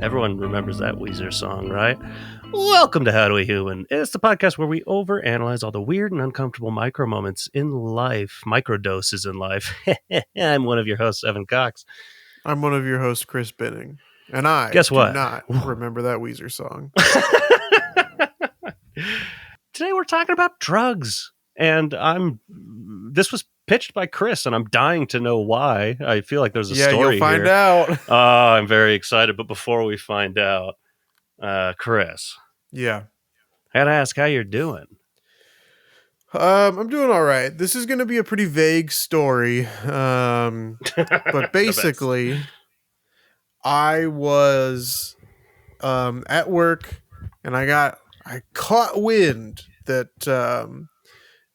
Everyone remembers that Weezer song, right? Welcome to HowDoWeHuman. It's the podcast where we overanalyze all the weird and uncomfortable micro moments in life, microdoses in life. I'm one of your hosts, Evan Cox. I'm one of your hosts, Chris Binning. And I Guess do what? not remember that Weezer song. Today we're talking about drugs. And this was pitched by Chris, and I'm dying to know why. I feel like there's a story you'll find here. out. I'm very excited. But before we find out, Chris. Yeah. I gotta ask how you're doing. I'm doing all right. This is going to be a pretty vague story. But basically, I was at work, and I caught wind that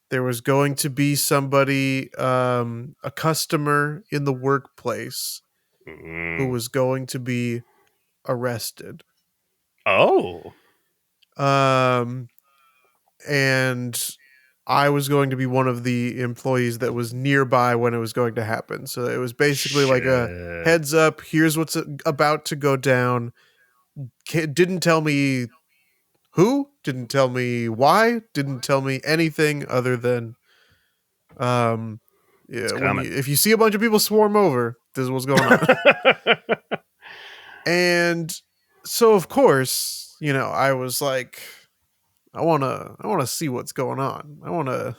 there was going to be somebody, a customer in the workplace who was going to be arrested. Oh. And I was going to be one of the employees that was nearby when it was going to happen. So it was basically like a heads up, here's what's about to go down. Didn't tell me who, didn't tell me why, didn't tell me anything other than if you see a bunch of people swarm over, this is what's going on. And so of course, I was like, I want to see what's going on. I want to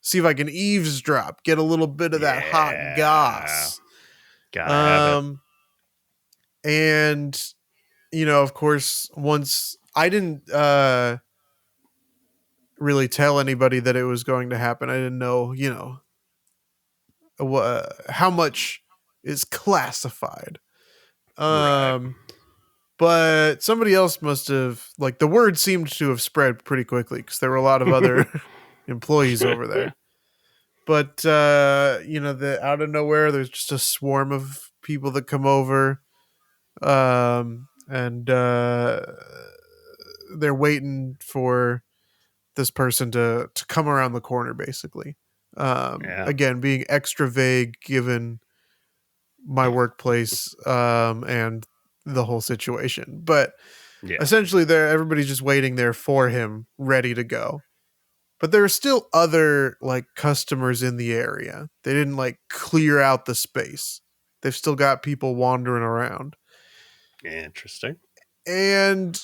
see if I can eavesdrop, get a little bit of that hot goss. Gotta have it. And of course, once I didn't really tell anybody that it was going to happen. I didn't know, how much is classified. Right. But somebody else must have, the word seemed to have spread pretty quickly because there were a lot of other employees over there. But, out of nowhere, there's just a swarm of people that come over. And they're waiting for this person to come around the corner, basically. Again, being extra vague given my workplace and the whole situation. But essentially, everybody's just waiting there for him, ready to go. But there are still other customers in the area. They didn't clear out the space. They've still got people wandering around. Interesting. And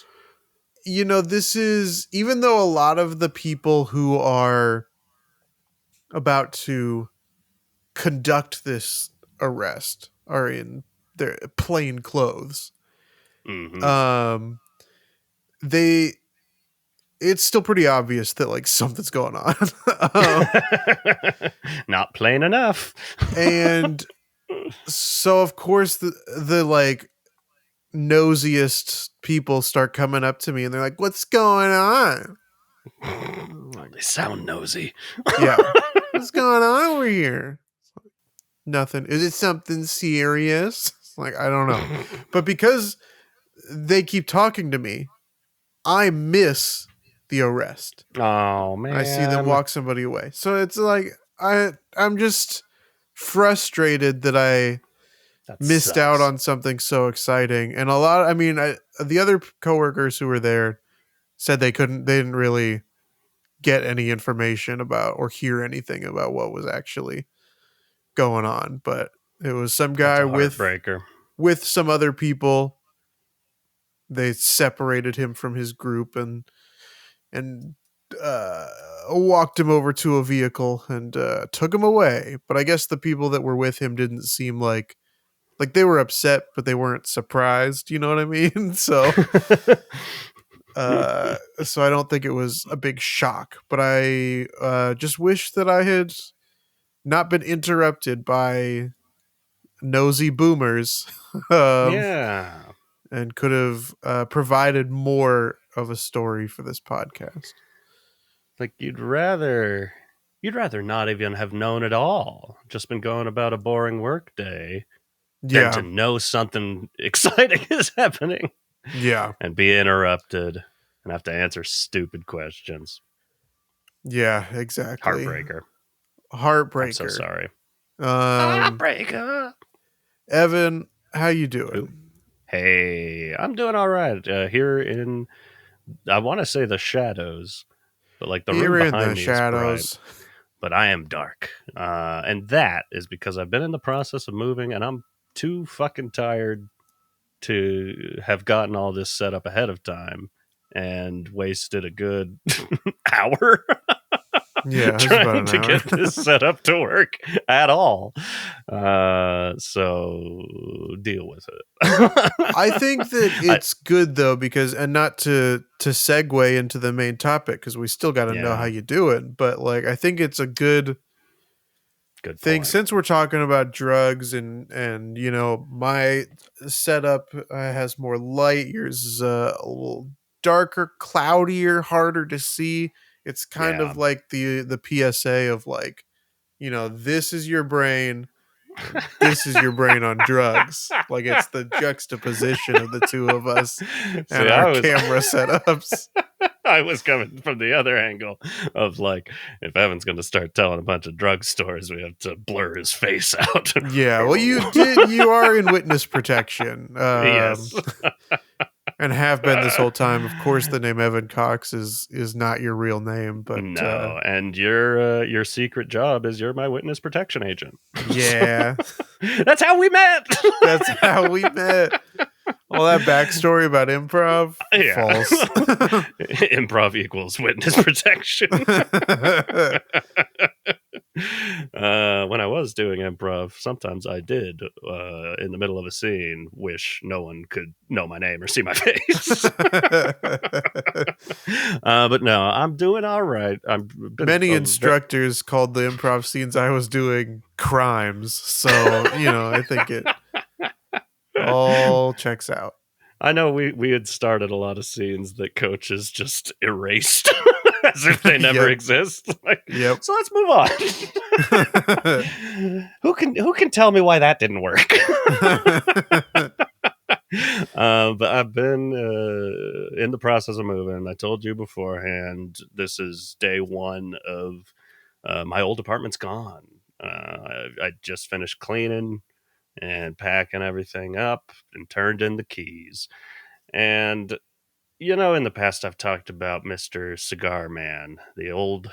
this is, even though a lot of the people who are about to conduct this arrest are in their plain clothes. Mm-hmm. It's still pretty obvious that something's going on. Not plain enough. And so of course the nosiest people start coming up to me and they're like, what's going on? They sound nosy. Yeah. What's going on over here? Nothing. Is it something serious? I don't know. But because they keep talking to me, I miss the arrest. Oh, man. I see them walk somebody away. So it's I'm just frustrated that I missed out on something so exciting. And the other coworkers who were there said they didn't really get any information about or hear anything about what was actually going on. But it was some guy with some other people. They separated him from his group and walked him over to a vehicle and took him away. But I guess the people that were with him didn't seem like they were upset, but they weren't surprised. You know what I mean? So, so I don't think it was a big shock. But I just wish that I had not been interrupted by nosy boomers. And could have provided more of a story for this podcast. You'd rather not even have known at all. Just been going about a boring work day. Than to know something exciting is happening. Yeah. And be interrupted and have to answer stupid questions. Yeah, exactly. Heartbreaker. I'm so sorry. Heartbreaker. Evan, how you doing? Ooh. Hey, I'm doing all right here in, I want to say the shadows, but like the room Here in behind the me is bright, shadows. but I am dark. And that is because I've been in the process of moving and I'm too fucking tired to have gotten all this set up ahead of time and wasted a good hour Yeah, it's about trying an to hour. get this set up to work at all. So deal with it. I think that I, it's good though because, and not to segue into the main topic because we still got to know how yeah, you do it, but like I think it's a good good thing point. since we're talking about drugs and my setup has more light, yours is a little darker, cloudier, harder to see. It's kind Yeah. of like the PSA of like, this is your brain and this is your brain on drugs. Like it's the juxtaposition of the two of us See, and our camera setups. I was coming from the other angle of like, if Evan's going to start telling a bunch of drug stories, we have to blur his face out. Yeah, well, you are in witness protection. Yes. And have been this whole time. Of course, the name Evan Cox is not your real name, but No, and your secret job is you're my witness protection agent. yeah, That's how we met. that's how we met. All that backstory about improv, Yeah. false. Improv equals witness protection. When I was doing improv, sometimes I did, in the middle of a scene, wish no one could know my name or see my face. But no, I'm doing all right. I've been Many instructors called the improv scenes I was doing crimes, so I think it all checks out. I know we had started a lot of scenes that coaches just erased as if they never Yep. exist. Like, Yep. so let's move on. Who can tell me why that didn't work? But I've been in the process of moving. I told you beforehand. This is day one of my old apartment's gone. I just finished cleaning and packing everything up and turned in the keys. And in the past I've talked about Mr. Cigar Man, the old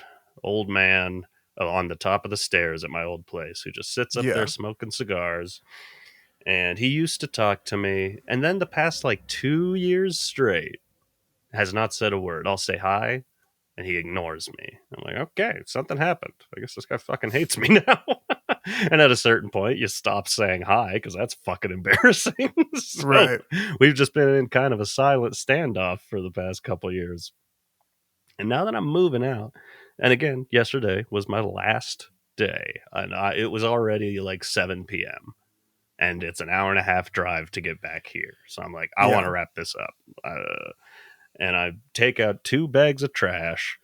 man on the top of the stairs at my old place who just sits up there Yeah. smoking cigars. And he used to talk to me, and then the past like 2 years straight has not said a word. I'll say hi, and he ignores me. I'm like, okay, something happened. I guess this guy fucking hates me now. And at a certain point, you stop saying hi because that's fucking embarrassing. So Right. we've just been in kind of a silent standoff for the past couple years. And now that I'm moving out, and again, yesterday was my last day, and it was already like 7 p.m. and it's an hour and a half drive to get back here. So I'm like, I want to Yeah. wrap this up. And I take out 2 bags of trash.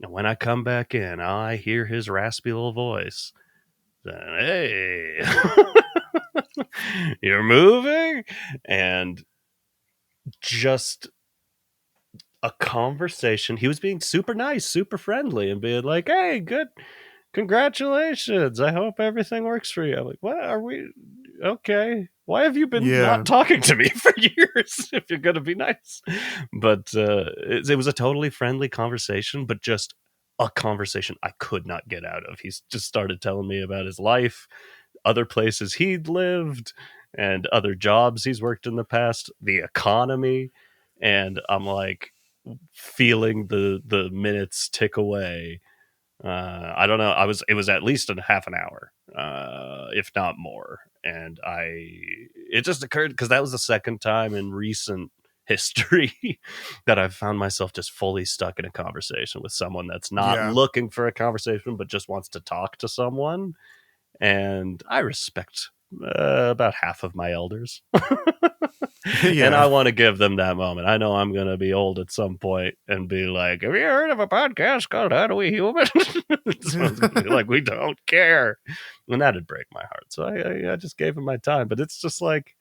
And when I come back in, I hear his raspy little voice. Saying, hey, you're moving? And just a conversation. He was being super nice, super friendly, and being like, hey, good. Congratulations. I hope everything works for you. I'm like, what are we? Okay. Why have you been Yeah. not talking to me for years if you're going to be nice? But it was a totally friendly conversation, but just a conversation I could not get out of. He's just started telling me about his life, other places he'd lived, and other jobs he's worked in the past, the economy. And I'm like feeling the minutes tick away. I don't know. It was at least a half an hour, if not more. And it just occurred because that was the second time in recent history that I've found myself just fully stuck in a conversation with someone that's not Yeah. looking for a conversation, but just wants to talk to someone. And I respect about half of my elders. And I Yeah. want to give them that moment. I know I'm going to be old at some point and be like, have you heard of a podcast called How Do We Human? Someone's going to be like, we don't care. And that'd break my heart. So I just gave him my time. But it's just like,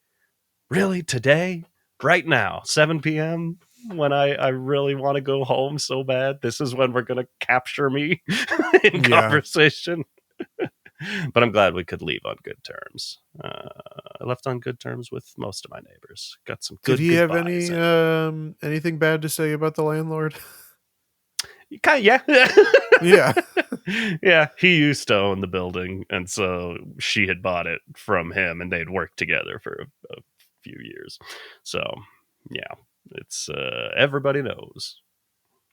really? Today? Right now? 7 p.m.? When I really want to go home so bad? This is when we're going to capture me in Yeah. conversation? But I'm glad we could leave on good terms. I left on good terms with most of my neighbors. Got some Did good he have goodbyes. anything bad to say about the landlord? Yeah. Yeah. Yeah, he used to own the building, and so she had bought it from him, and they'd worked together for a few years. So, yeah, it's everybody knows.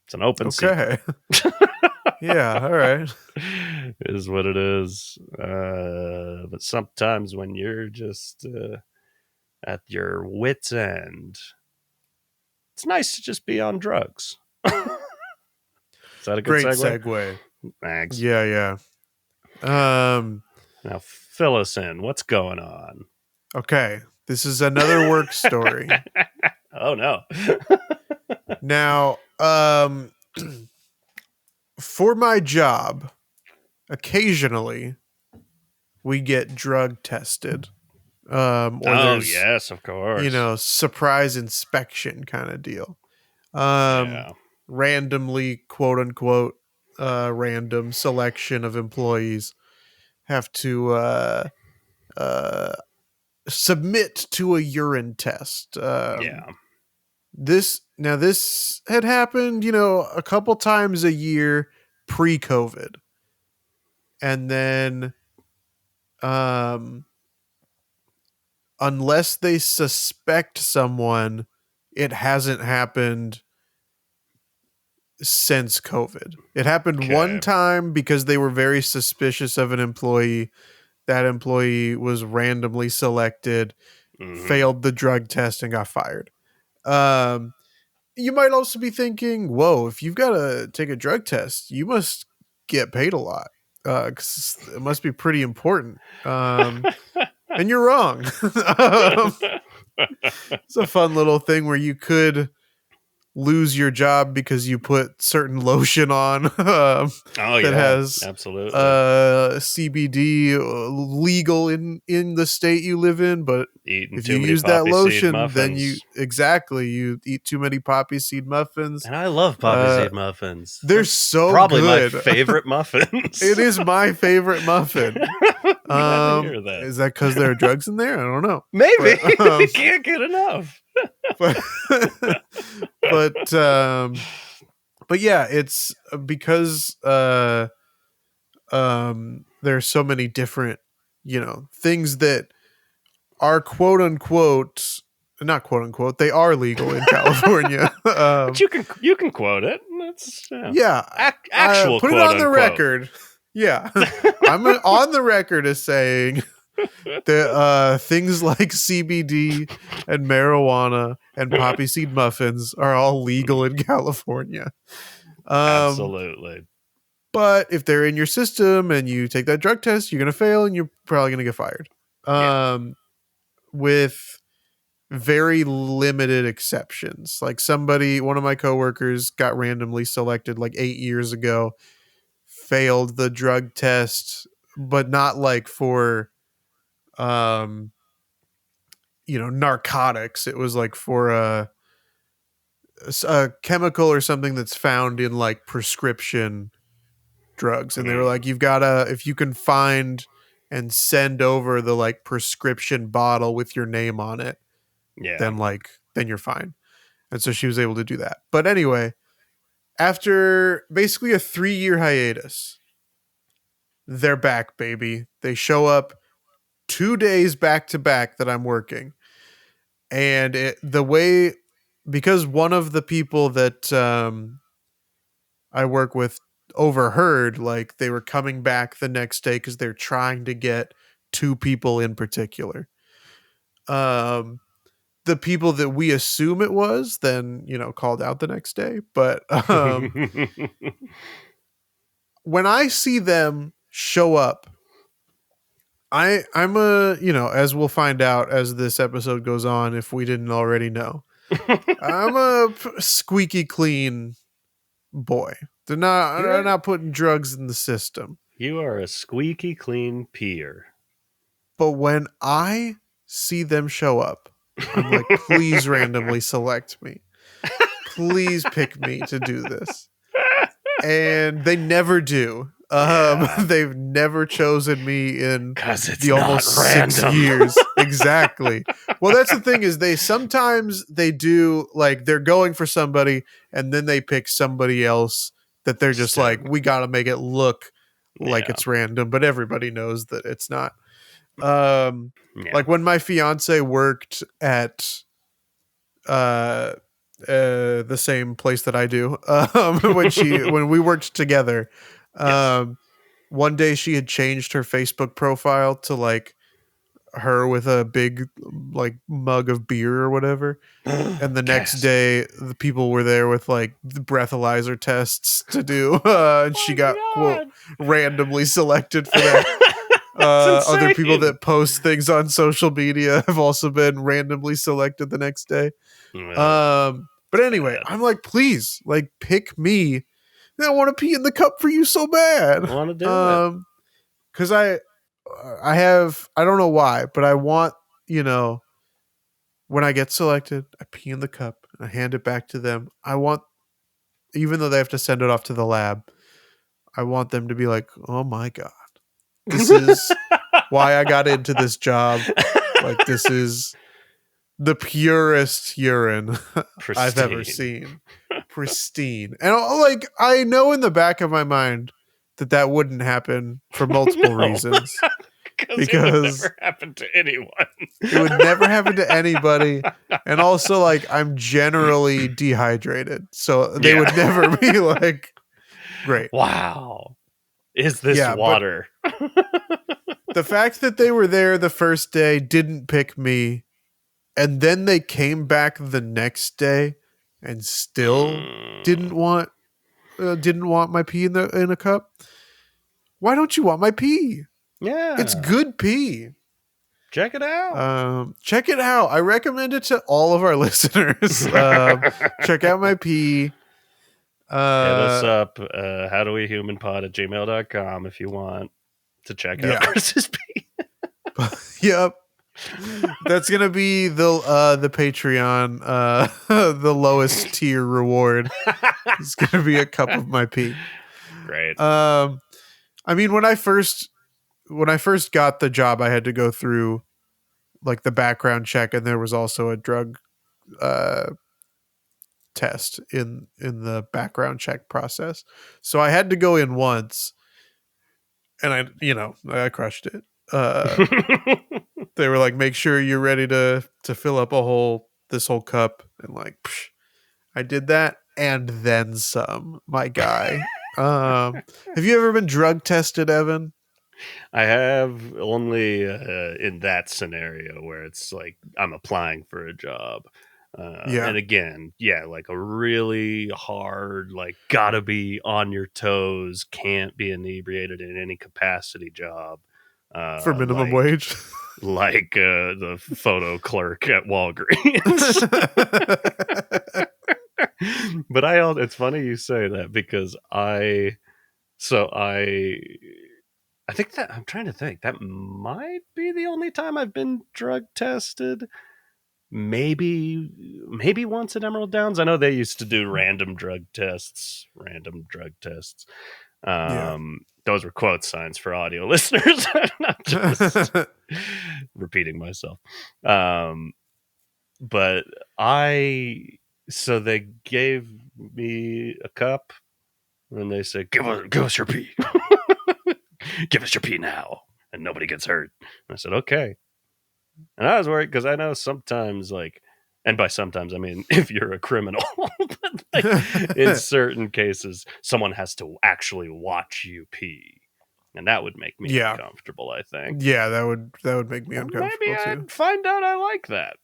It's an open Okay. secret. Yeah, all right. Is what it is. But sometimes when you're just at your wit's end, it's nice to just be on drugs. Is that a good Great segue? segue. Thanks. Yeah. Now fill us in. What's going on? Okay. This is another work story. Oh no. Now, for my job, occasionally we get drug tested. Or Oh there's, yes, of course. surprise inspection kind of deal. Yeah. Randomly, quote unquote, random selection of employees have to uh, submit to a urine test. Yeah. This had happened, a couple times a year pre-COVID, and then um, unless they suspect someone, it hasn't happened since COVID. It happened one Okay. time because they were very suspicious of an employee. That employee was randomly selected, failed the drug test, and got fired. Um, you might also be thinking, whoa, if you've got to take a drug test, you must get paid a lot. 'Cause it must be pretty important. And you're wrong. It's a fun little thing where you could lose your job because you put certain lotion on Oh that yeah, has absolutely. CBD legal in the state you live in, but Eating if too you many use that poppy seed lotion, then muffins. you eat too many poppy seed muffins. And I love poppy seed muffins. They're so Probably good. my favorite muffins. It is my favorite muffin. Glad to hear that. Is that because there are drugs in there? I don't know. Maybe. But, You can't get enough. but but yeah, it's because there's so many different things that are quote unquote, not quote unquote, they are legal in California. But you can quote it. That's actual put quote it on the unquote. record. Yeah, I'm on the record as saying that things like CBD and marijuana and poppy seed muffins are all legal in California. Absolutely. But if they're in your system and you take that drug test, you're going to fail and you're probably going to get fired. With very limited exceptions. Like one of my coworkers got randomly selected like 8 years ago, failed the drug test, but not like for narcotics. It was like for a chemical or something that's found in like prescription drugs. And they were like, if you can find and send over the like prescription bottle with your name on it, then you're fine. And so she was able to do that. But anyway, after basically a 3-year hiatus, they're back, baby. They show up 2 days back to back that I'm working. And because one of the people that I work with overheard, like they were coming back the next day because they're trying to get 2 people in particular. The people that we assume it was then, called out the next day. But when I see them show up, I'm as we'll find out as this episode goes on, if we didn't already know, I'm a squeaky clean boy. They're not putting drugs in the system. You are a squeaky clean peer. But when I see them show up, I'm like, please randomly select me. Please pick me to do this. And they never do. Yeah. They've never chosen me in Because it's the not almost random. 6 years. Exactly. Well, that's the thing is sometimes they do like they're going for somebody and then they pick somebody else that they're just like, we got to make it look like it's random, but everybody knows that it's not. Like when my fiance worked at the same place that I do, when we worked together, Yes. one day she had changed her Facebook profile to like her with a big like mug of beer or whatever. And the next Gasp. day, the people were there with like the breathalyzer tests to do, and she got quote randomly selected for that. Other people that post things on social media have also been randomly selected the next day. But anyway, bad. I'm like, please, like, pick me. I want to pee in the cup for you so bad. I want to do it. Because I don't know why, but I want, when I get selected, I pee in the cup and I hand it back to them. I want, even though they have to send it off to the lab, I want them to be like, oh my God, this is why I got into this job. Like, this is the purest urine I've ever seen. Pristine. And like, I know in the back of my mind that wouldn't happen for multiple reasons. Because it would never happen to anyone. It would never happen to anybody. And also, like, I'm generally dehydrated. So they would never be like, great. Wow. Is this water? The fact that they were there the first day, didn't pick me, and then they came back the next day and still didn't want my pee in a cup. Why don't you want my pee? Yeah, it's good pee. Check it out. Check it out. I recommend it to all of our listeners. Check out my pee. Hit us up, HowDoWeHumanPod@gmail.com if you want to check out Chris's pee. Yep. That's gonna be the Patreon, the lowest tier reward. It's gonna be a cup of my pee. Great. I mean, when I first got the job, I had to go through like the background check, and there was also a drug test in the background check process. So I had to go in once, and I crushed it. They were like, make sure you're ready to fill up this whole cup, and like, I did that and then some, my guy. Have you ever been drug tested, Evan? I have, only in that scenario where it's like I'm applying for a job. And again, like a really hard, like gotta be on your toes, can't be inebriated in any capacity job. For minimum wage? Like the photo clerk at Walgreens. But it's funny you say that, because I think that I'm trying to think. That might be the only time I've been drug tested. Maybe once at Emerald Downs. I know they used to do random drug tests. Those were quote signs for audio listeners. I'm not just repeating myself. But so they gave me a cup and they said, give us your pee. Give us your pee now, and nobody gets hurt. And I said, okay. And I was worried because I know sometimes, like, and by sometimes I mean if you're a criminal, but like in certain cases, someone has to actually watch you pee, and that would make me uncomfortable. I think. Yeah, that would make me uncomfortable. Maybe I'd find out I like that.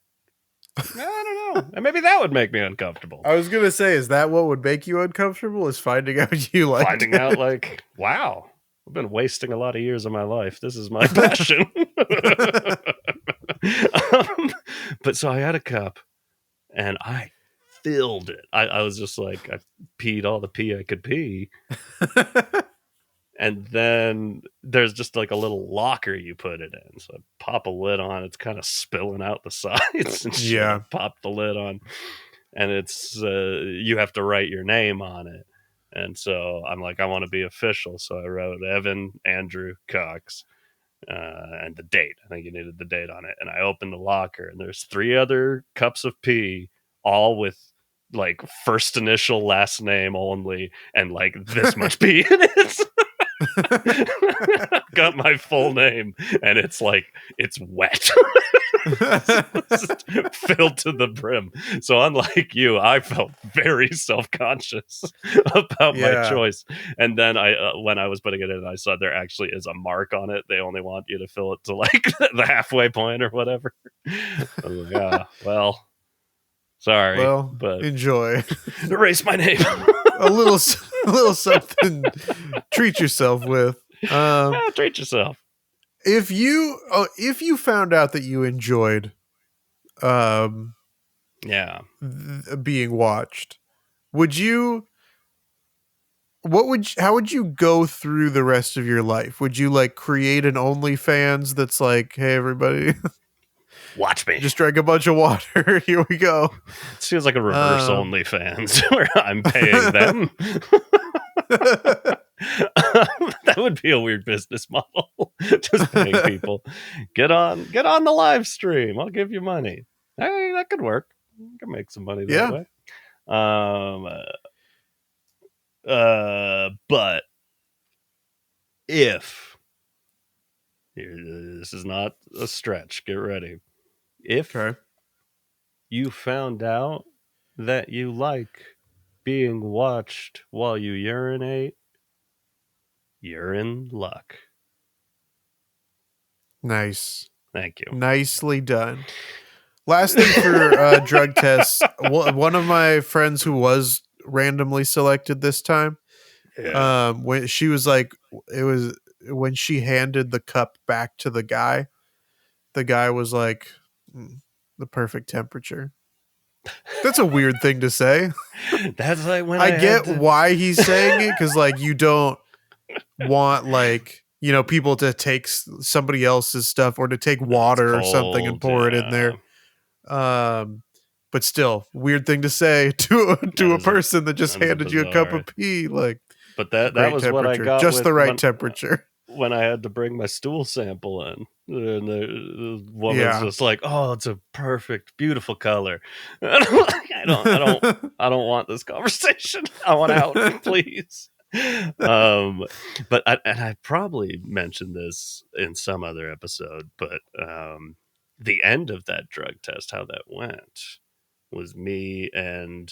I don't know. And maybe that would make me uncomfortable. I was gonna say, is that what would make you uncomfortable? Is finding out you like finding out like, wow, I've been wasting a lot of years of my life. This is my passion. But so I had a cup and I filled it. I was just like, I peed all the pee I could pee. And then there's just like a little locker you put it in. So I pop a lid on. It's kind of spilling out the sides. And I pop the lid on. And it's you have to write your name on it. And so I'm like, I want to be official. So I wrote Evan Andrew Cox and the date. I think you needed the date on it. And I opened the locker, and there's 3 other cups of pee, all with like first initial, last name only, and like this much pee in it. Got my full name, and it's like it's wet. Filled to the brim. So unlike you, I felt very self-conscious about my choice. And then when I was putting it in, I saw there actually is a mark on it. They only want you to fill it to like the halfway point or whatever. I was like, well, sorry, Well, but enjoy. Erase my name. a little something. Treat yourself with. Treat yourself. If you found out that you enjoyed, being watched, how would you go through the rest of your life? Would you like create an OnlyFans that's like, hey everybody, watch me, just drank a bunch of water, here we go? It feels like a reverse OnlyFans where I'm paying them. That would be a weird business model. Just paying people, get on the live stream, I'll give you money. Hey, that could work. You can make some money that way. But if this is not a stretch, get ready. If you found out that you like being watched while you urinate, you're in luck. Nice. Thank you. Nicely done. Last thing for drug tests. One of my friends who was randomly selected this time, when she was like, it was when she handed the cup back to the guy was like, the perfect temperature. That's a weird thing to say. That's like when I get why he's saying it, because like you don't want like, you know, people to take somebody else's stuff or to take water or something and pour it in there. But still, weird thing to say to a person that just handed you a cup of pee. Like, but that was what I got, just the right temperature. When I had to bring my stool sample in, and the woman's just like, "Oh, it's a perfect, beautiful color." I don't want this conversation. I want out, please. But I probably mentioned this in some other episode, but the end of that drug test, how that went, was me and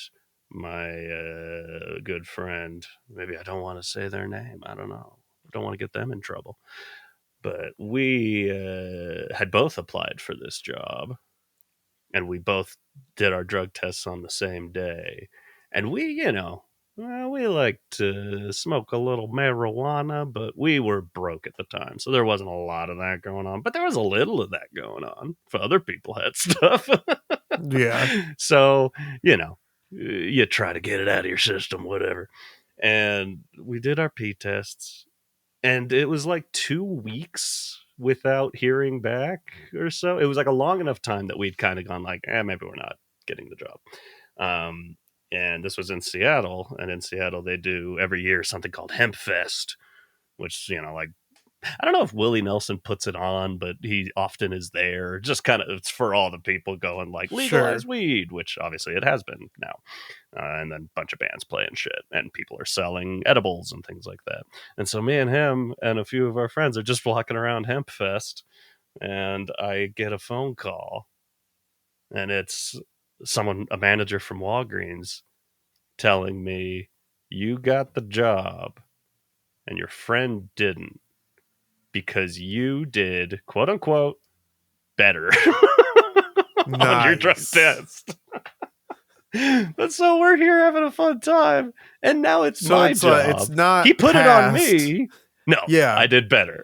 my good friend. Maybe I don't want to say their name. I don't know. I don't want to get them in trouble. But we had both applied for this job, and we both did our drug tests on the same day. And we, we like to smoke a little marijuana, but we were broke at the time. So there wasn't a lot of that going on, but there was a little of that going on if other people had stuff. So, you try to get it out of your system, whatever. And we did our P tests, and it was like 2 weeks without hearing back or so. It was like a long enough time that we'd kind of gone like, maybe we're not getting the job. And this was in Seattle, and in Seattle they do every year something called Hemp Fest, which, like, I don't know if Willie Nelson puts it on, but he often is there. Just kind of, it's for all the people going like, legalize weed, which obviously it has been now. And then a bunch of bands playing shit, and people are selling edibles and things like that. And so me and him and a few of our friends are just walking around Hemp Fest, and I get a phone call, and it's a manager from Walgreens, telling me, you got the job and your friend didn't, because you did, quote unquote, better on your drug test. But so we're here having a fun time, and now it's my job. It's not. He put it on me. No, I did better.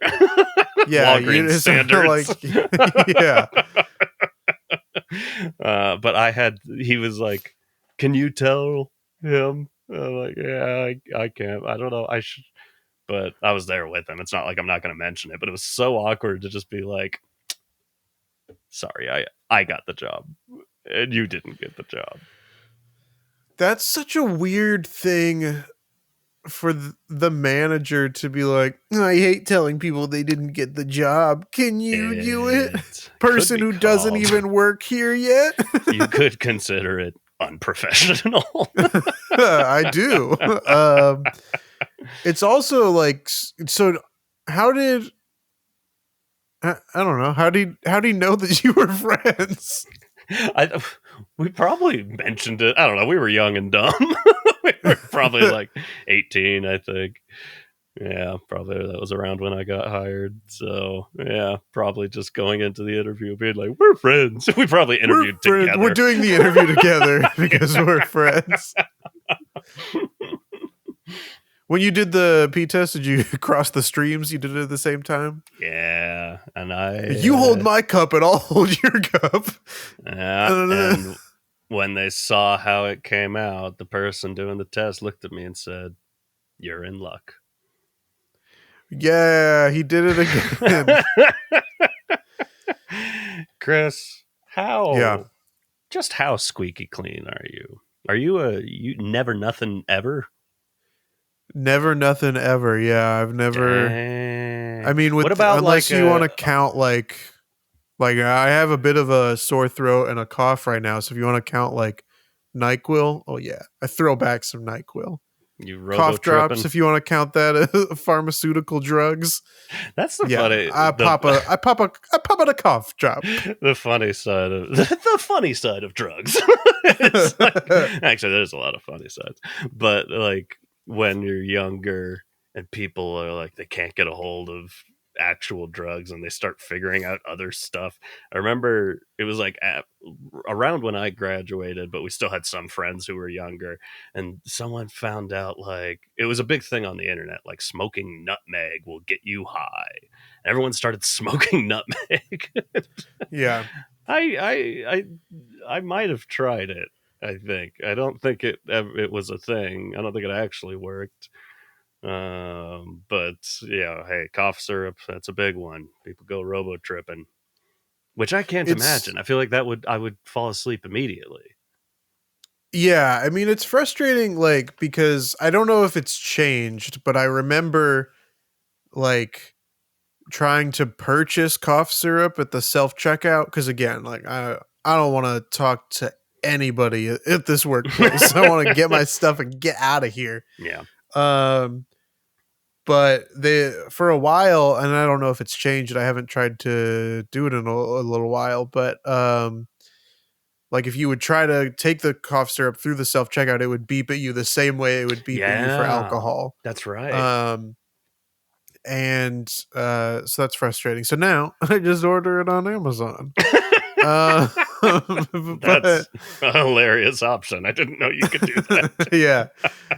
Walgreens standards. But he was like, can you tell him? I'm like, yeah, I can't. I don't know. I should. But I was there with him. It's not like I'm not going to mention it, but it was so awkward to just be like, sorry, I got the job and you didn't get the job. That's such a weird thing for the manager to be like, I hate telling people they didn't get the job. Can you do it? Person who doesn't even work here yet. You could consider it unprofessional. I do. It's also like, so how did, I don't know, how do you know that you were friends? We probably mentioned it. I don't know. We were young and dumb. We were probably like 18, I think. Yeah, probably that was around when I got hired. So, yeah, probably just going into the interview being like, we're friends. We probably interviewed together. We're doing the interview together because we're friends. When you did the P-test, did you cross the streams? You did it at the same time? Yeah, and you hold my cup and I'll hold your cup. Yeah, and when they saw how it came out, the person doing the test looked at me and said, "You're in luck." Yeah, he did it again. Chris, how squeaky clean are you? Are you never nothing ever? Never nothing ever. Yeah, I've never. Dang. I mean, what about unless you want to count like I have a bit of a sore throat and a cough right now. So if you want to count like Nyquil, oh yeah, I throw back some Nyquil. You cough drops, if you want to count that as pharmaceutical drugs. That's the funny. I pop out a cough drop. The funny side of the funny side of drugs. Actually, there's a lot of funny sides, but like when you're younger and people are like they can't get a hold of actual drugs and they start figuring out other stuff. I remember it was like around when I graduated, but we still had some friends who were younger, and someone found out like it was a big thing on the internet, like smoking nutmeg will get you high. Everyone started smoking nutmeg. Yeah. I might have tried it. I think I don't think it was a thing. I don't think it actually worked. But yeah, hey, cough syrup, that's a big one. People go robo tripping, which I can't imagine. I feel like I would fall asleep immediately. Yeah, I mean, it's frustrating, like, because I don't know if it's changed, but I remember like trying to purchase cough syrup at the self-checkout, because again, like I don't want to talk to anybody at this workplace. I want to get my stuff and get out of here. Yeah. But for a while, and I don't know if it's changed, I haven't tried to do it in a little while, but like if you would try to take the cough syrup through the self-checkout, it would beep at you the same way it would beep at you for alcohol. That's right. And so that's frustrating. So now I just order it on Amazon. That's a hilarious option. I didn't know you could do that.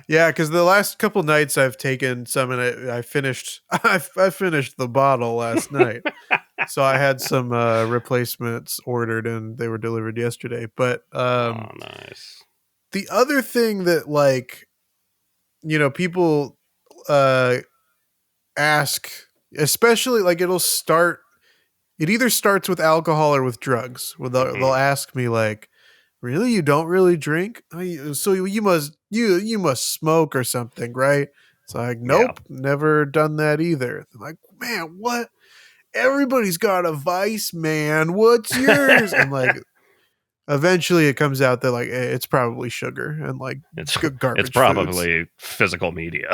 yeah, because the last couple nights I've taken some, and I finished the bottle last night. So I had some replacements ordered and they were delivered yesterday. But oh, nice. The other thing that, like, you know, people ask, especially like it either starts with alcohol or with drugs. They'll ask me like, really, you don't really drink? So you must smoke or something, right? It's like, nope, never done that either. They're like, man, what? Everybody's got a vice, man. What's yours? I'm like, eventually it comes out that like it's probably sugar and like it's garbage. It's probably physical media.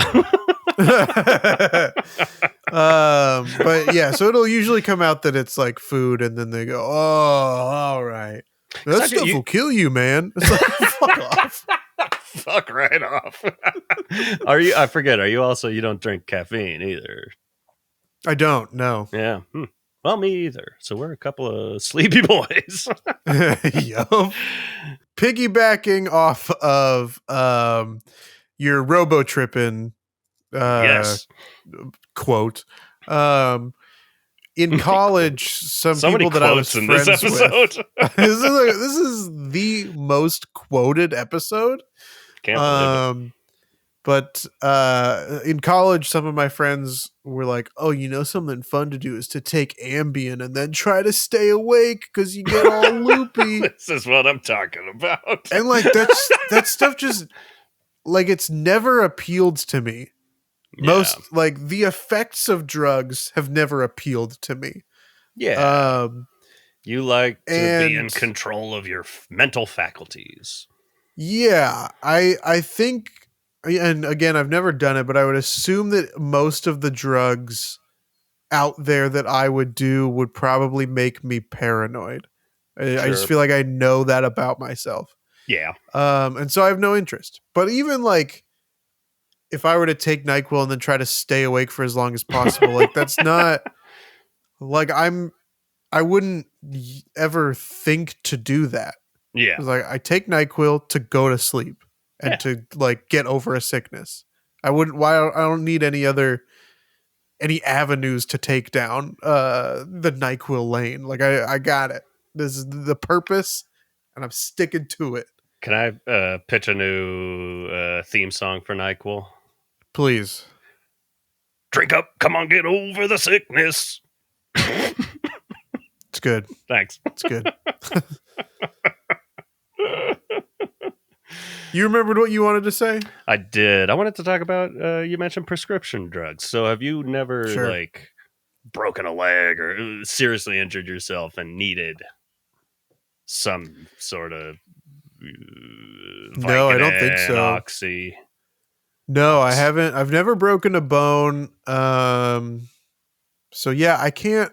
But yeah, so it'll usually come out that it's like food, and then they go, "Oh, all right, that stuff will kill you, man." It's like, fuck off. Fuck right off. I forget. Are you also? You don't drink caffeine either? I don't. No. Yeah. Well, me either. So we're a couple of sleepy boys. Yup. Piggybacking off of your robo tripping yes. quote. In college, some people that I was friends with. This is the most quoted episode. Can't believe it. But in college, some of my friends were like, "Oh, you know, something fun to do is to take Ambien and then try to stay awake because you get all loopy." This is what I'm talking about. And like that stuff just like it's never appealed to me. Most like the effects of drugs have never appealed to me. Yeah. You like to be in And control of your mental faculties. yeah, I think, and again, I've never done it, but I would assume that most of the drugs out there that I would do would probably make me paranoid. I just Sure. feel like I know that about myself. Yeah. And so I have no interest. But even like if I were to take NyQuil and then try to stay awake for as long as possible, like that's not like I wouldn't ever think to do that. Yeah. It's like I take NyQuil to go to sleep and to like get over a sickness. I wouldn't. Why? I don't need any avenues to take down the NyQuil lane. Like I got it. This is the purpose, and I'm sticking to it. Can I pitch a new theme song for NyQuil? Please. Drink up, come on, get over the sickness. It's good. Thanks. It's good. You remembered what you wanted to say? I did. I wanted to talk about, you mentioned prescription drugs. So have you never, like, broken a leg or seriously injured yourself and needed some sort of Vicodin, no, I don't think so. Oxy? No, I haven't. I've never broken a bone. So yeah, I can't.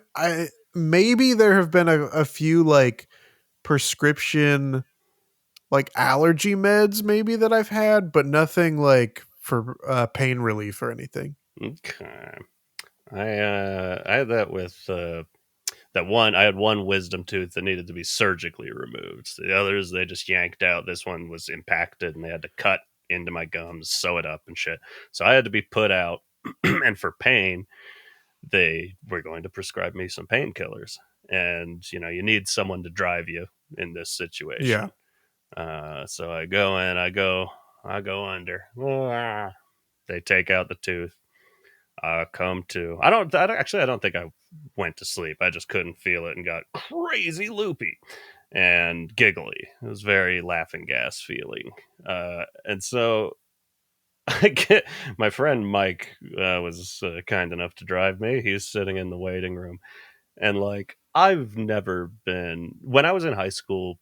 Maybe there have been a few like prescription like allergy meds maybe that I've had, but nothing like for pain relief or anything. Okay. I had that with that one. I had one wisdom tooth that needed to be surgically removed. The others they just yanked out. This one was impacted and they had to cut into my gums, sew it up and shit. So I had to be put out. And for pain, they were going to prescribe me some painkillers. And you need someone to drive you in this situation. Yeah. So I go in, I go under. They take out the tooth. I come to. I don't think I went to sleep. I just couldn't feel it and got crazy loopy and giggly. It was very laughing gas feeling. And so I get my friend Mike was kind enough to drive me. He's sitting in the waiting room, and like I've never been when I was in high school.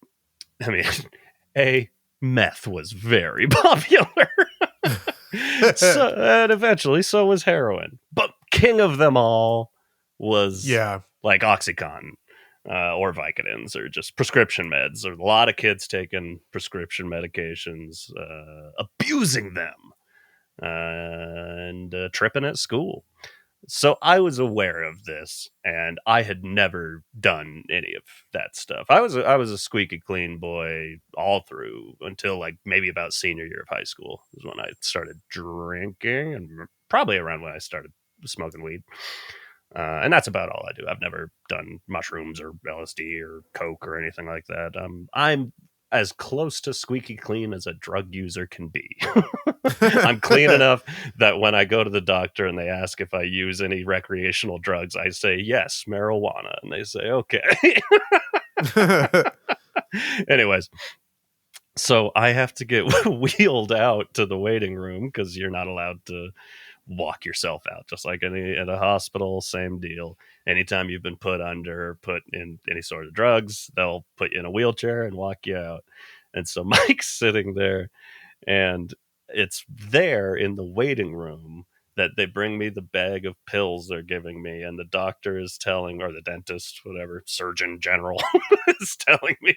I mean, meth was very popular. And eventually so was heroin. But king of them all was like Oxycontin or Vicodins or just prescription meds. There's a lot of kids taking prescription medications, abusing them, and tripping at school. So I was aware of this, and I had never done any of that stuff. I was a squeaky clean boy all through until like maybe about senior year of high school was when I started drinking, and probably around when I started smoking weed. And that's about all I do. I've never done mushrooms or LSD or coke or anything like that. I'm as close to squeaky clean as a drug user can be. I'm clean enough that when I go to the doctor and they ask if I use any recreational drugs, I say yes, marijuana, and they say okay. Anyways, so I have to get wheeled out to the waiting room because you're not allowed to walk yourself out, just like at a hospital. Same deal. Anytime you've been put under or put in any sort of drugs, they'll put you in a wheelchair and walk you out. And so Mike's sitting there, and it's there in the waiting room that they bring me the bag of pills they're giving me, and the doctor is telling, or the dentist, whatever, surgeon general is telling me.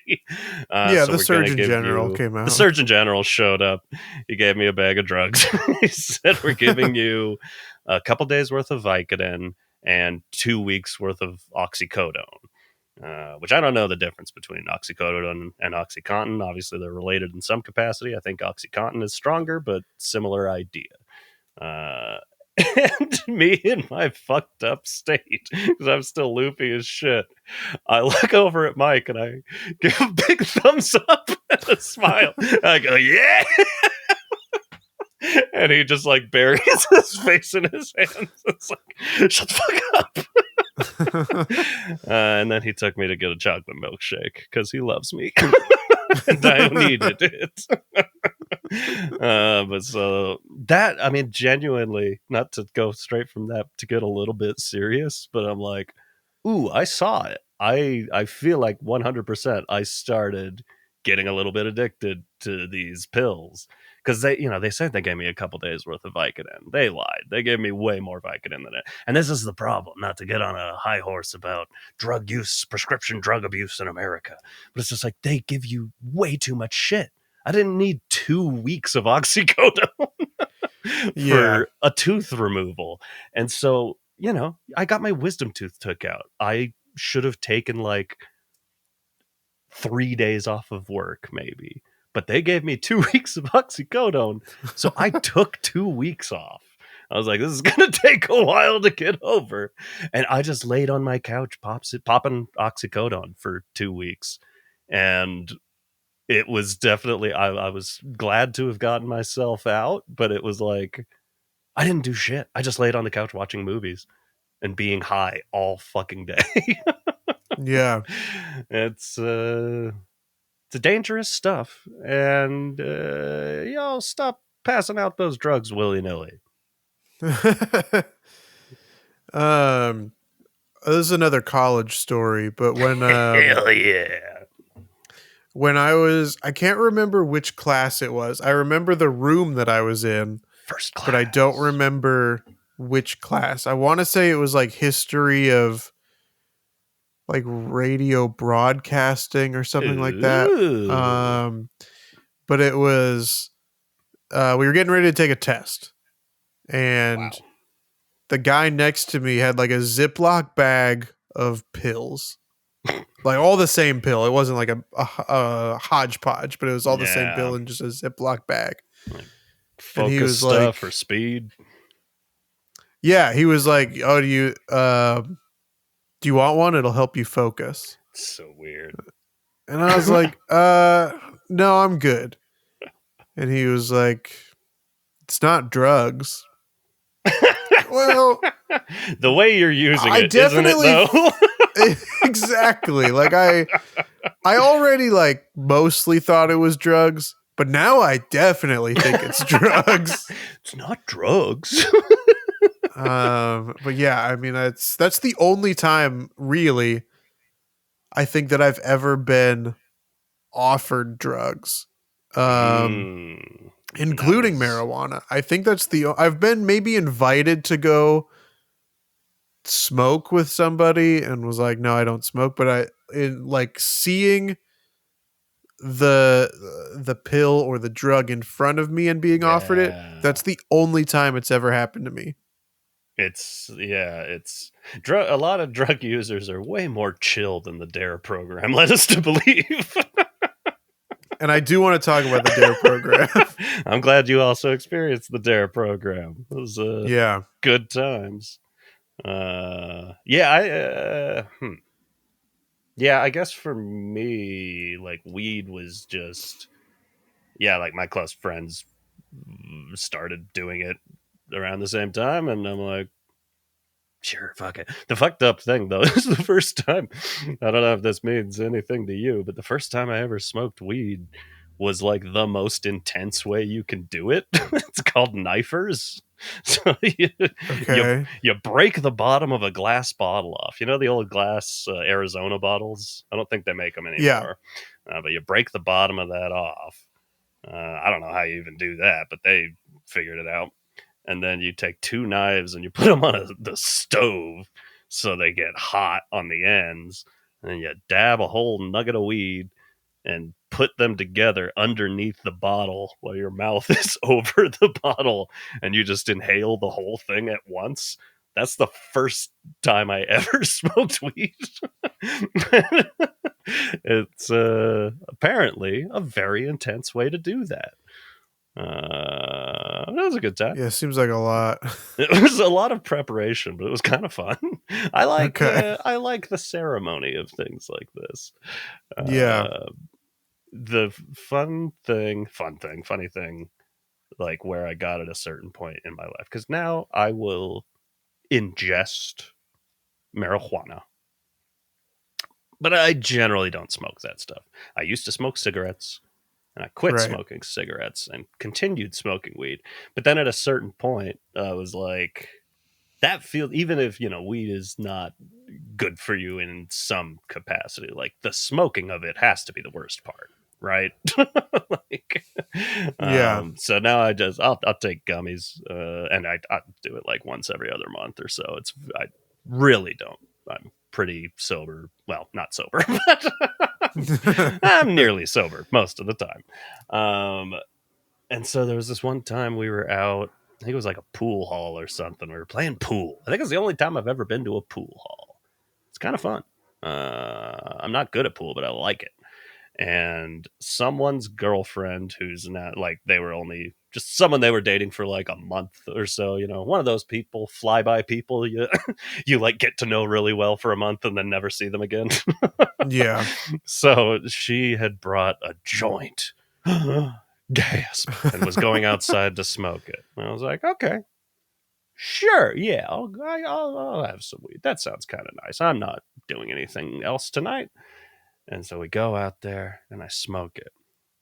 So the surgeon general came out. The surgeon general showed up. He gave me a bag of drugs. He said, we're giving you a couple days worth of Vicodin and 2 weeks worth of oxycodone. Which I don't know the difference between oxycodone and OxyContin. Obviously, they're related in some capacity. I think OxyContin is stronger, but similar idea. And me in my fucked up state, because I'm still loopy as shit, I look over at Mike and I give a big thumbs up and a smile. I go, yeah! And he just like buries his face in his hands. It's like, shut the fuck up. And then he took me to get a chocolate milkshake because he loves me. And I needed it. But so that, I mean, genuinely, not to go straight from that to get a little bit serious, but I'm like, ooh, I saw it. I feel like 100% I started getting a little bit addicted to these pills because they said they gave me a couple days worth of Vicodin. They lied. They gave me way more Vicodin than it. And this is the problem. Not to get on a high horse about drug use, prescription drug abuse in America, but it's just like they give you way too much shit. I didn't need 2 weeks of oxycodone Yeah. for a tooth removal. And so, I got my wisdom tooth took out. I should have taken like 3 days off of work, maybe. But they gave me 2 weeks of oxycodone. So I took 2 weeks off. I was like, this is going to take a while to get over. And I just laid on my couch, popping oxycodone for 2 weeks. And it was definitely, I was glad to have gotten myself out, but it was like, I didn't do shit. I just laid on the couch watching movies and being high all fucking day. Yeah. It's a dangerous stuff, and y'all stop passing out those drugs willy nilly. This is another college story, but Hell yeah! when I can't remember which class it was. I remember the room that I was in, First class, but I don't remember which class. I want to say it was like history of like radio broadcasting or something like that. Ooh. But it was we were getting ready to take a test, and Wow. the guy next to me had like a Ziploc bag of pills. Like all the same pill. It wasn't like a hodgepodge, but it was all the same Yeah, pill in just a Ziploc bag. like And he focus was stuff like, or speed. yeah, he was like, oh, do you want one? It'll help you focus. So weird. And I was like, no, I'm good. And he was like, it's not drugs. Well, the way you're using I it, isn't it definitely though? exactly. Like I already like mostly thought it was drugs, but now I definitely think it's drugs. It's not drugs. But yeah, I mean that's the only time really I think that I've ever been offered drugs. Mm, Including nice. marijuana. I think I've been maybe invited to go smoke with somebody and was like, no, I don't smoke, but in like seeing the pill or the drug in front of me and being offered it, Yeah. that's the only time it's ever happened to me. It's a lot of drug users are way more chill than the D.A.R.E program led us to believe. And I do want to talk about the D.A.R.E program. I'm glad you also experienced the D.A.R.E program. It was Yeah. good times. Yeah, yeah, I guess for me, like weed was just, yeah, like my close friends started doing it around the same time, and I'm like, sure, fuck it. The fucked up thing though is the first time. I don't know if this means anything to you, but the first time I ever smoked weed was like the most intense way you can do it. It's called knifers. So you Okay. you break the bottom of a glass bottle off. You know the old glass Arizona bottles. I don't think they make them Yeah. anymore, but you break the bottom of that off. I don't know how you even do that, but they figured it out. And then you take two knives and you put them on the stove so they get hot on the ends. And then you dab a whole nugget of weed and put them together underneath the bottle while your mouth is over the bottle and you just inhale the whole thing at once. That's the first time I ever smoked weed. It's apparently a very intense way to do that. That was a good time. Yeah, seems like a lot. It was a lot of preparation, but it was kind of fun. Okay. I like the ceremony of things like this. Yeah. Uh, the funny thing, like where I got at a certain point in my life, because now I will ingest marijuana, but I generally don't smoke that stuff. I used to smoke cigarettes, and I quit Right. smoking cigarettes and continued smoking weed. But then at a certain point, I was like, that feels, even if, weed is not good for you in some capacity, like the smoking of it has to be the worst part, right? Like, Yeah. so now I'll take gummies, and I do it like once every other month or so. I really don't. I'm pretty sober. Well, not sober, but I'm nearly sober most of the time. And so there was this one time we were out. I think it was like a pool hall or something. We were playing pool. I think it was the only time I've ever been to a pool hall. It's kind of fun. I'm not good at pool, but I like it. And someone's girlfriend, who's not like, they were only just someone they were dating for like a month or so, one of those people, flyby people, you like get to know really well for a month and then never see them again. Yeah. So she had brought a joint. Gasp, and was going outside to smoke it. And I was like, okay, sure, yeah, I'll have some weed. That sounds kind of nice. I'm not doing anything else tonight. And so we go out there and I smoke it,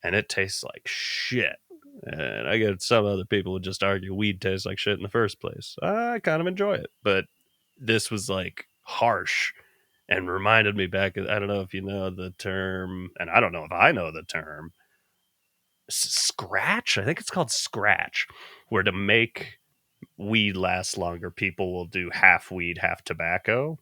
and it tastes like shit. And I get some other people who just argue weed tastes like shit in the first place. I kind of enjoy it, but this was like harsh and reminded me back. I don't know if you know the term, and I don't know if I know the term, scratch. I think it's called scratch, where to make weed last longer, people will do half weed, half tobacco.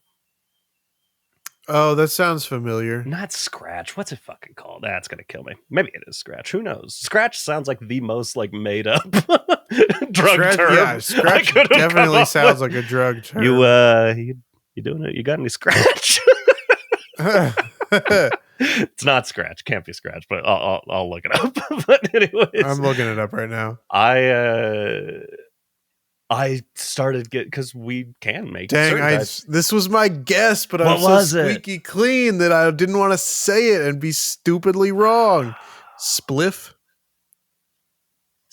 Oh, that sounds familiar. Not scratch. What's it fucking called? That's gonna kill me. Maybe it is scratch. Who knows? Scratch sounds like the most like made up drug term. Yeah, scratch definitely sounds like a drug term. You doing it? You got any scratch? It's not scratch. Can't be scratch. But I'll look it up. But anyways, I'm looking it up right now. I started because we can make. Dang, this was my guess, but I was so squeaky clean that I didn't want to say it and be stupidly wrong. Spliff.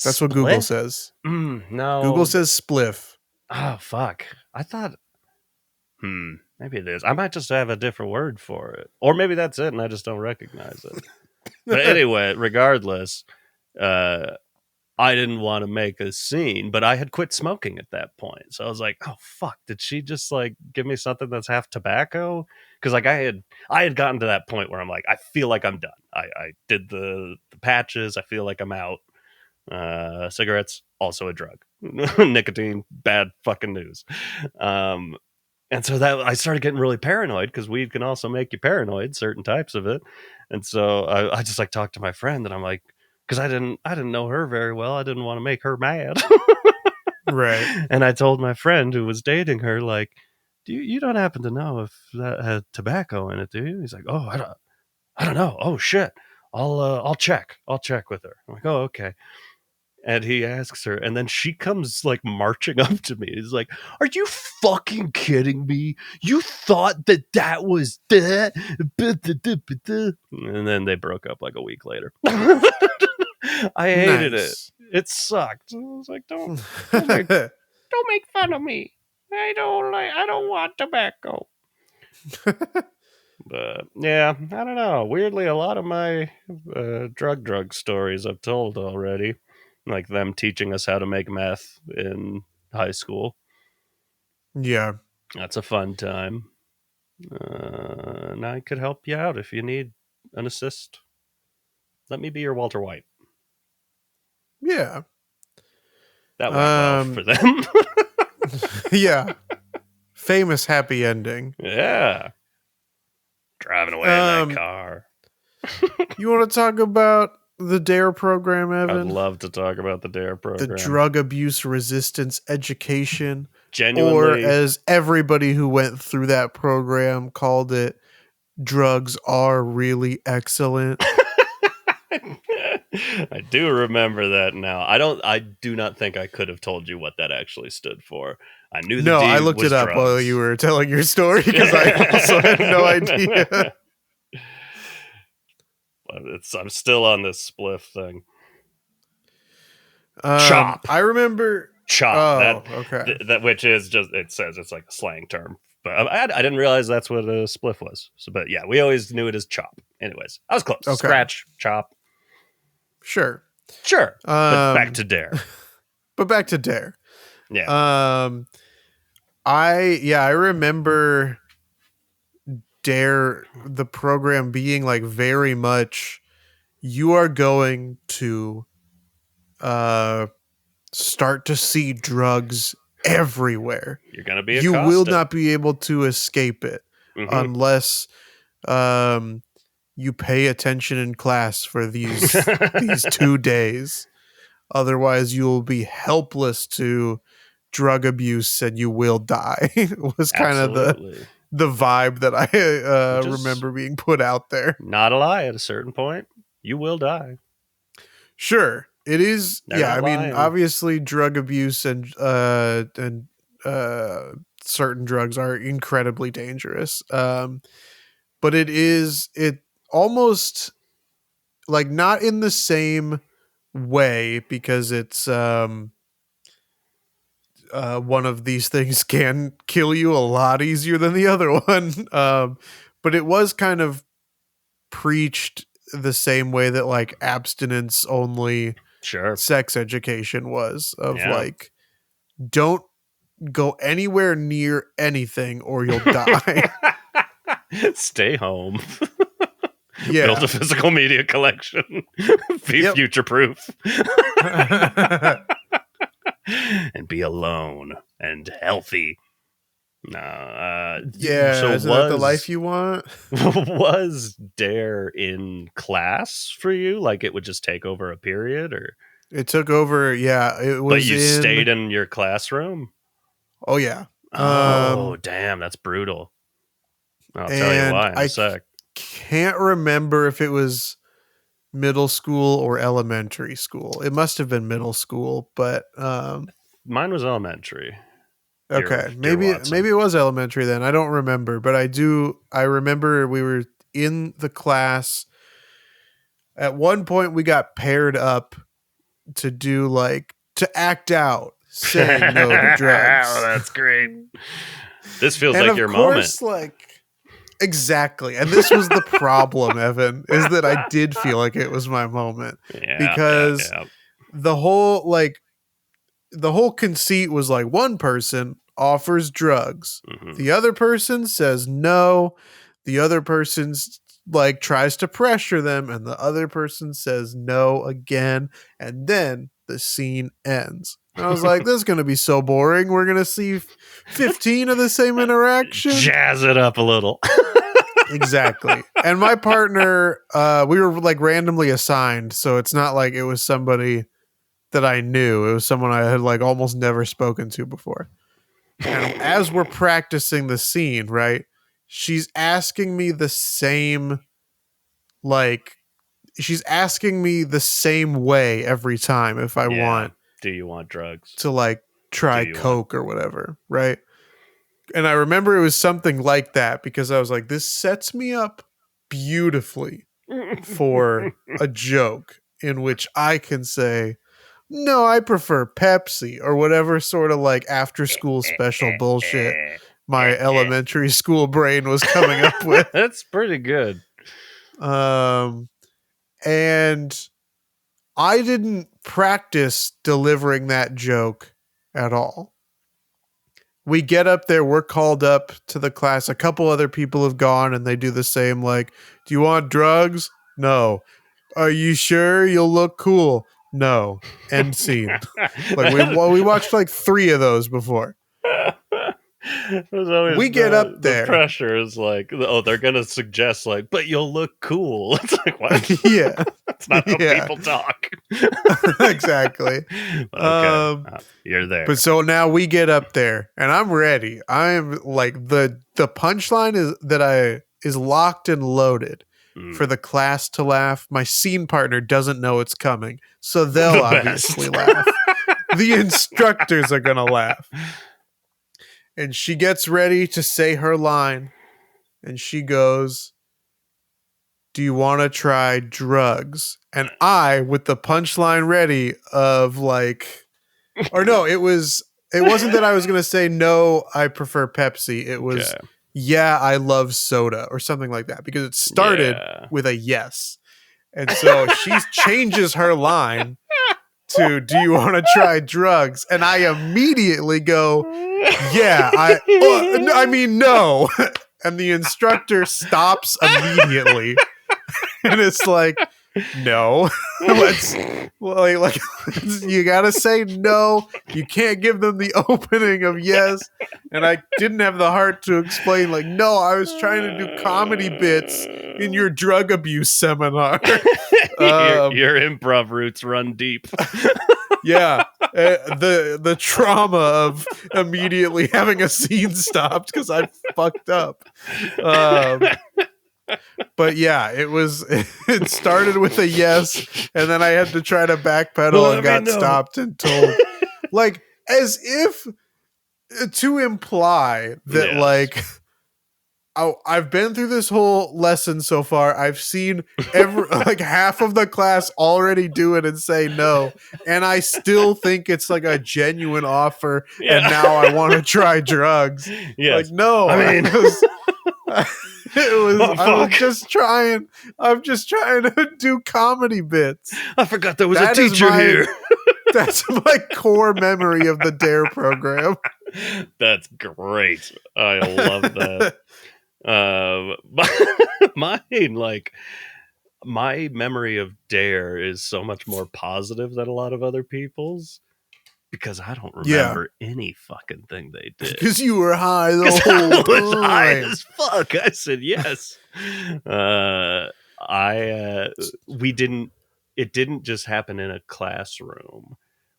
That's what Google says. No, Google says spliff. Oh fuck! I thought. Maybe it is. I might just have a different word for it, or maybe that's it, and I just don't recognize it. But anyway, regardless, I didn't want to make a scene, but I had quit smoking at that point. So I was like, oh fuck, did she just like give me something that's half tobacco? Because like I had gotten to that point where I'm like, I feel like I'm done. I did the patches, I feel like I'm out. Cigarettes, also a drug. Nicotine, bad fucking news. And so that I started getting really paranoid, because weed can also make you paranoid, certain types of it. And so I just like talked to my friend, and I'm like, because I didn't know her very well. I didn't want to make her mad. Right. And I told my friend who was dating her, like, you don't happen to know if that had tobacco in it, do you? He's like, oh, I don't know. Oh shit. I'll check. I'll check with her. I'm like, oh, okay. And he asks her, and then she comes like marching up to me. He's like, are you fucking kidding me? You thought that was that? And then they broke up like a week later. I hated it. It sucked. I was like, don't make fun of me. I don't want tobacco. But yeah, I don't know. Weirdly, a lot of my drug stories I've told already. Like them teaching us how to make meth in high school. Yeah. That's a fun time. And I could help you out if you need an assist. Let me be your Walter White. Yeah. That went well for them. Yeah. Famous happy ending. Yeah. Driving away in that car. You want to talk about the D.A.R.E program, Evan? I'd love to talk about the D.A.R.E program. The drug abuse resistance education. Genuinely. Or as everybody who went through that program called it, drugs are really excellent. I do remember that now. I do not think I could have told you what that actually stood for. I knew the D I looked it up drugs. while you were telling your story, because I also had no idea. I'm still on this spliff thing. Chop. I remember chop. Oh, okay. That which is just, it says it's like a slang term, but I didn't realize that's what a spliff was. So, but yeah, we always knew it as chop. Anyways, I was close. Okay. Scratch, chop. Sure. But back to D.A.R.E. But back to D.A.R.E. Yeah. I remember D.A.R.E, the program being like very much, you are going to start to see drugs everywhere. You're going to be You accosted. will not be able to escape it unless you pay attention in class for these 2 days. Otherwise, you will be helpless to drug abuse and you will die. Was kind of the vibe that I remember being put out there. Not a lie. At a certain point, you will die. Sure, it is. They're I mean, lying. Obviously, drug abuse and certain drugs are incredibly dangerous. But it almost like not in the same way, because it's one of these things can kill you a lot easier than the other one. But it was kind of preached the same way that like abstinence only sex education was, of like, don't go anywhere near anything or you'll die. Stay home. Yeah. Build a physical media collection. Be future proof. And be alone and healthy. So isn't that the life you want? Was D.A.R.E. in class for you? Like it would just take over a period, or it took over? Yeah, it was. But you stayed in your classroom. Oh yeah. Oh damn, that's brutal. I'll tell you why in a sec. Can't remember if it was middle school or elementary school. It must have been middle school, but mine was elementary. Okay, maybe it was elementary then. I don't remember, but I remember we were in the class. At one point we got paired up to do to act out saying no to drugs. Oh, that's great. This feels like your moment. Exactly. And this was the problem, Evan, is that I did feel like it was my moment. Because the whole conceit was like, one person offers drugs. The other person says no. The other person's tries to pressure them, and the other person says no again. And then the scene ends. And I was like, this is going to be so boring. We're going to see 15 of the same interaction. Jazz it up a little. Exactly. And my partner, we were randomly assigned. So it's not like it was somebody that I knew. It was someone I had almost never spoken to before. And as we're practicing the scene, right, she's asking me the same way every time if I want. Do you want drugs? To try coke or whatever, right? And I remember it was something like that, because I was like, this sets me up beautifully for a joke in which I can say, no, I prefer Pepsi, or whatever sort of after school special bullshit my elementary school brain was coming up with. That's pretty good. And I didn't practice delivering that joke at all. We get up there, we're called up to the class. A couple other people have gone and they do the same, do you want drugs? No. Are you sure? You'll look cool. No. End scene. We watched 3 of those before. We get up there. The pressure is they're gonna suggest but you'll look cool. It's what? Yeah, that's not how people talk. Exactly. Okay. You're there. But so now we get up there, and I'm ready. I am the punchline is locked and loaded for the class to laugh. My scene partner doesn't know it's coming, so they'll obviously laugh. The instructors are gonna laugh. And she gets ready to say her line, and she goes, do you want to try drugs? And I, with the punchline ready of or no, it wasn't that I was going to say, no, I prefer Pepsi. It was, yeah, I love soda, or something like that, because it started with a yes. And so she changes her line to, do you want to try drugs? And I immediately go, yeah, I mean, no. And the instructor stops immediately. And it's like, no, let's you gotta say no. You can't give them the opening of yes. And I didn't have the heart to explain, like, no, I was trying to do comedy bits in your drug abuse seminar. Your improv roots run deep. Yeah, the trauma of immediately having a scene stopped because I fucked up. But yeah, it started with a yes, and then I had to try to backpedal and got stopped and told, like, as if to imply that, like, I've been through this whole lesson so far. I've seen like half of the class already do it and say no, and I still think it's like a genuine offer. Yeah. And now I want to try drugs. Yes. Like, no, I mean, I'm just trying to do comedy bits. I forgot there was a teacher here. That's my core memory of the D.A.R.E program. That's great. I love that. My memory of D.A.R.E is so much more positive than a lot of other people's, because I don't remember any fucking thing they did. Because you were high the whole time. I was high as fuck. I said yes. It didn't just happen in a classroom.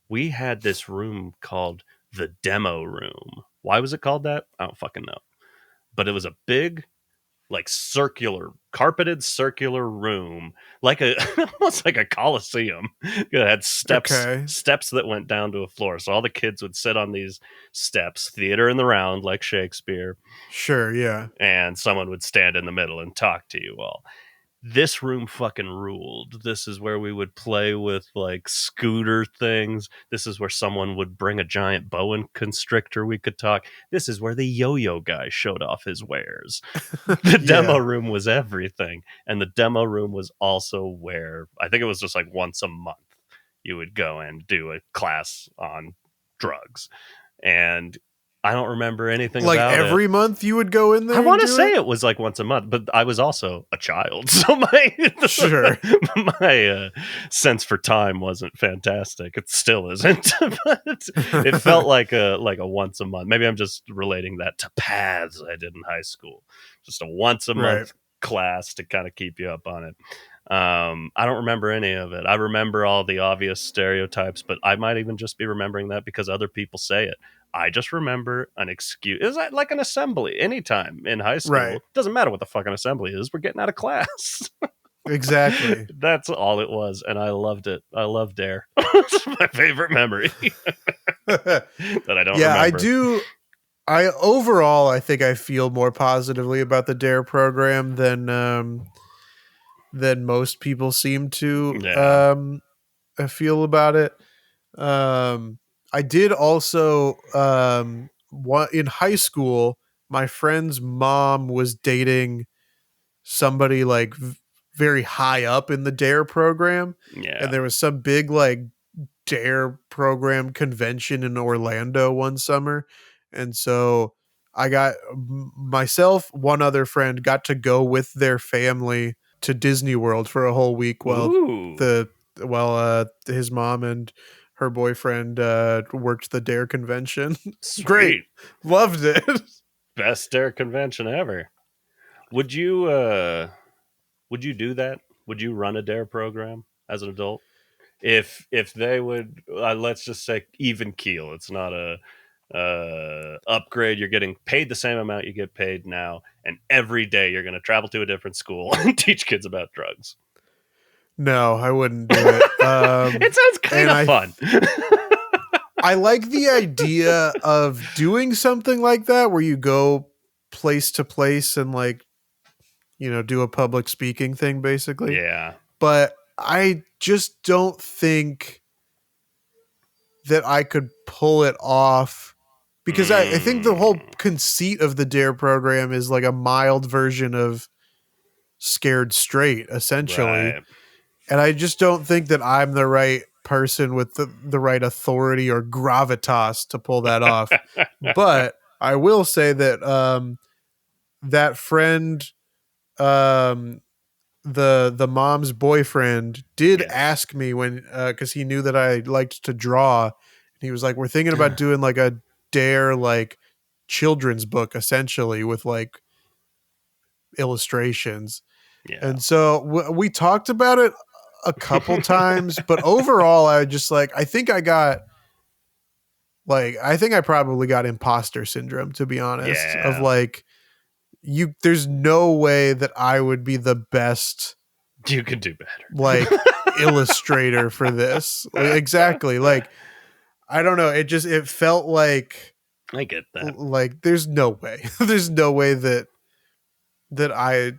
We had this room called the demo room. Why was it called that? I don't fucking know. But it was a big, like, carpeted circular room, like almost like a coliseum. It had steps that went down to a floor, so all the kids would sit on these steps, theater in the round, like Shakespeare. Sure, yeah. And someone would stand in the middle and talk to you all. This room fucking ruled. This is where we would play with, like, scooter things. This is where someone would bring a giant boa constrictor we could talk. This is where the yo-yo guy showed off his wares. The demo room was everything. And the demo room was also where, I think it was just like once a month, you would go and do a class on drugs. And I don't remember anything like about every month you would go in there. I want to say it was like once a month, but I was also a child, so my sense for time wasn't fantastic. It still isn't, but it felt like a once a month. Maybe I'm just relating that to paths I did in high school. Just a once a month class to kind of keep you up on it. I don't remember any of it. I remember all the obvious stereotypes, but I might even just be remembering that because other people say it. I just remember an excuse. It was like an assembly anytime in high school. Right. Doesn't matter what the fucking assembly is. We're getting out of class. Exactly. That's all it was. And I loved it. I love D.A.R.E. It's my favorite memory that I don't remember. I do. I think I feel more positively about the D.A.R.E program than most people seem to feel about it. I did also in high school, my friend's mom was dating somebody like very high up in the D.A.R.E program. Yeah. And there was some big like D.A.R.E program convention in Orlando one summer. And so I got myself, one other friend, got to go with their family to Disney World for a whole week while his mom and her boyfriend worked the D.A.R.E convention. Great. Loved it. Best D.A.R.E convention ever. Would you do that? Would you run a D.A.R.E program as an adult? If they would, let's just say even keel. It's not a upgrade. You're getting paid the same amount you get paid now, and every day you're going to travel to a different school and teach kids about drugs. No, I wouldn't do it. It sounds kind of fun. I like the idea of doing something like that where you go place to place and, like, you know, do a public speaking thing, basically. Yeah. But I just don't think that I could pull it off, because I think the whole conceit of the D.A.R.E program is like a mild version of Scared Straight, essentially. Right. And I just don't think that I'm the right person with the right authority or gravitas to pull that off. But I will say that that friend, the mom's boyfriend, did ask me when because he knew that I liked to draw, and he was like, "We're thinking about doing like a D.A.R.E. like children's book, essentially with like illustrations." And so we talked about it a couple times, but overall, I just like I think I probably got imposter syndrome, to be honest. Of like, there's no way that I would be the best. You could do better. Like illustrator for this. Exactly. Like, I don't know. It felt like I get that. Like, there's no way. There's no way that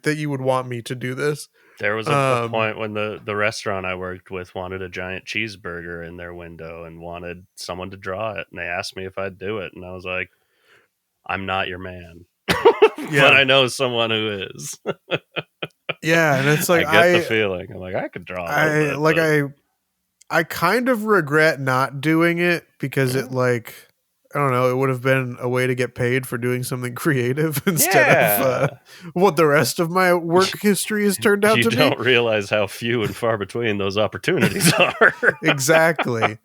you would want me to do this. There was a point when the restaurant I worked with wanted a giant cheeseburger in their window and wanted someone to draw it. And they asked me if I'd do it. And I was like, I'm not your man. But I know someone who is. Yeah. And it's like, I get the feeling. I'm like, I could draw a little bit. I kind of regret not doing it because it like, I don't know, it would have been a way to get paid for doing something creative instead of what the rest of my work history has turned out to be. You don't realize how few and far between those opportunities are. Exactly.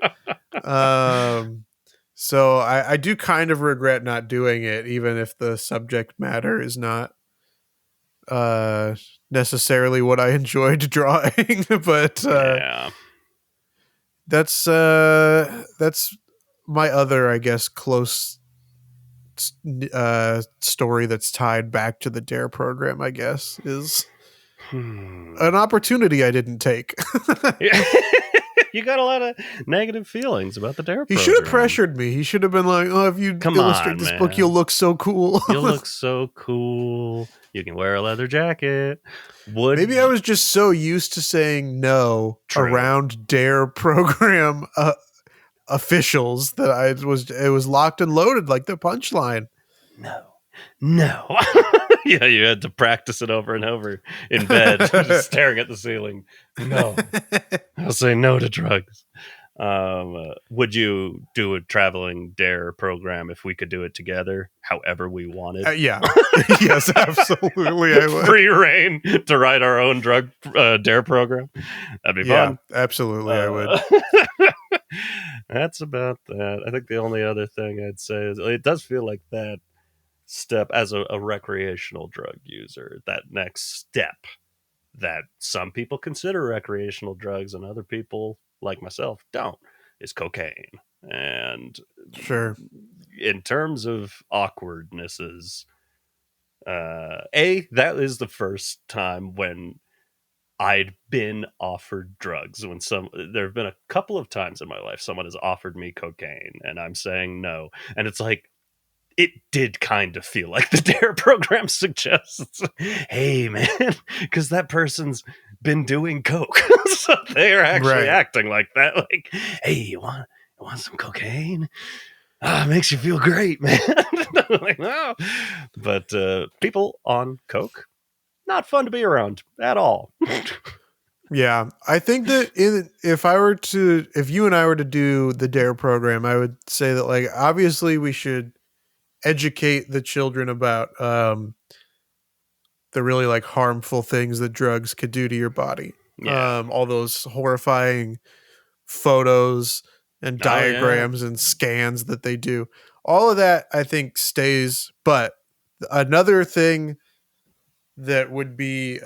So I do kind of regret not doing it, even if the subject matter is not necessarily what I enjoyed drawing. But that's my other, I guess, close story that's tied back to the D.A.R.E. program, I guess, is an opportunity I didn't take. You got a lot of negative feelings about the D.A.R.E. He should have pressured me. He should have been like, "Oh, if you illustrate this book, you'll look so cool. You'll look so cool. You can wear a leather jacket." Maybe I was just so used to saying no around D.A.R.E. program officials that it was locked and loaded like the punchline. No. Yeah, you had to practice it over and over in bed, just staring at the ceiling. No, I'll say no to drugs. Would you do a traveling D.A.R.E. program if we could do it together, however we wanted? Yeah. Yes, absolutely. I would. Free reign to write our own drug D.A.R.E. program. That'd be fun. Absolutely, I would. That's about that. I think the only other thing I'd say is it does feel like that step as a recreational drug user, that next step that some people consider recreational drugs and other people like myself don't, is cocaine. And sure, in terms of awkwardnesses, that is the first time when I'd been offered drugs. There have been a couple of times in my life someone has offered me cocaine and I'm saying no, and it's like, it did kind of feel like the D.A.R.E. program suggests, hey, man, because that person's been doing coke. So they're actually acting like that. Like, hey, you want some cocaine? It makes you feel great, man. Like, no. But people on coke, not fun to be around at all. Yeah, I think that if you and I were to do the D.A.R.E. program, I would say that, like, obviously we should educate the children about the really like harmful things that drugs could do to your body. All those horrifying photos and diagrams and scans that they do. All of that, I think, stays. But another thing that would be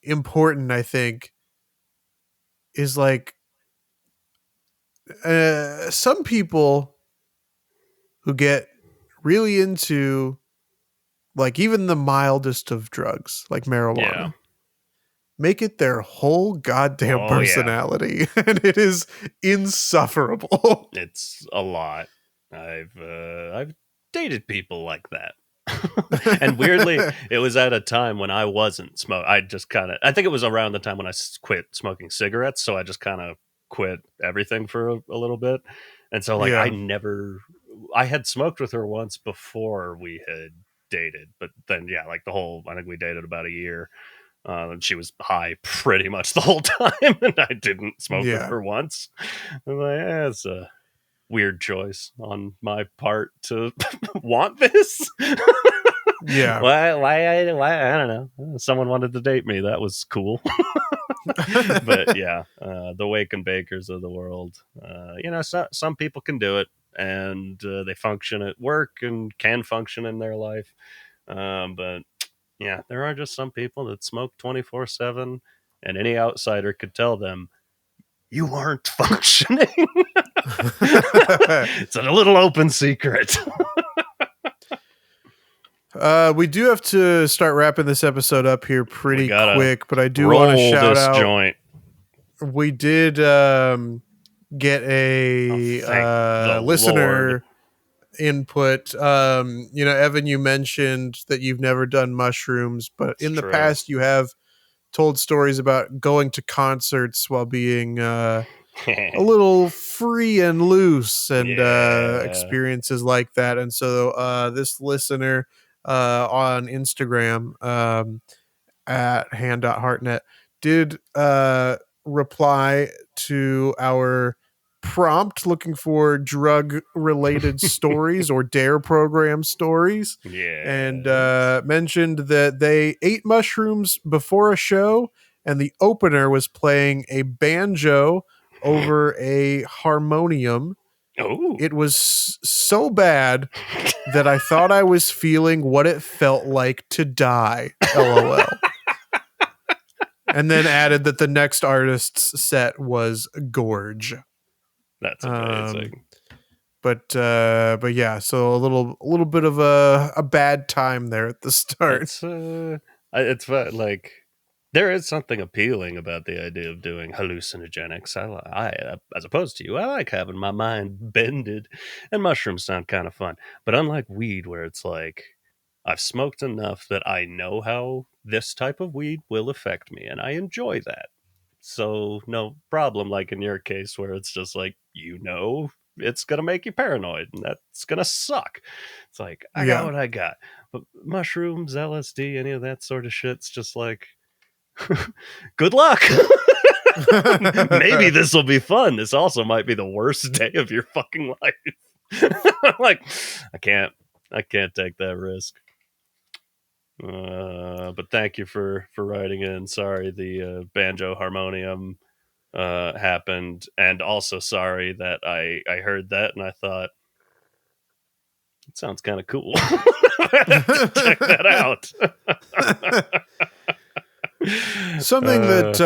important, I think, is like some people who get really into like even the mildest of drugs, like marijuana, make it their whole goddamn personality. And it is insufferable. It's a lot. I've dated people like that. And weirdly, it was at a time when I wasn't smoking. I think it was around the time when I quit smoking cigarettes. So I just kind of quit everything for a little bit. And so like, I had smoked with her once before we had dated, but then, like I think we dated about a year. And she was high pretty much the whole time, and I didn't smoke with Yeah. her once. I'm like, it's a weird choice on my part to want this. Yeah. Why? I don't know. Someone wanted to date me. That was cool. But yeah, the wake and bakers of the world. Some people can do it, and they function at work and can function in their life. But yeah, there are just some people that smoke 24/7, and any outsider could tell them you aren't functioning. It's a little open secret. We do have to start wrapping this episode up here pretty quick, but I do want to shout this out. Joint. We did get a listener Lord. input. Evan, you mentioned that you've never done mushrooms, but It's in the true. past you have told stories about going to concerts while being a little free and loose, and experiences like that. And so this listener on Instagram at hand.heartnet did reply to our prompt looking for drug related stories or D.A.R.E program stories, and mentioned that they ate mushrooms before a show, and the opener was playing a banjo over a harmonium. Oh. It was so bad that I thought I was feeling what it felt like to die. LOL. And then added that the next artist's set was Gorge. That's amazing. But yeah, so a little bit of a bad time there at the start. It's like there is something appealing about the idea of doing hallucinogenics. I as opposed to you, I like having my mind bended, and mushrooms sound kind of fun. But unlike weed, where it's like I've smoked enough that I know how this type of weed will affect me, and I enjoy that. So no problem, like in your case, where it's just like, it's gonna make you paranoid, and that's gonna suck. It's like, I got what I got. But mushrooms, LSD, any of that sort of shit's just like, good luck. Maybe this will be fun. This also might be the worst day of your fucking life. Like, I can't take that risk. But thank you for writing in. Sorry, the banjo harmonium happened, and also sorry that I heard that and I thought it sounds kind of cool. Check that out. Something that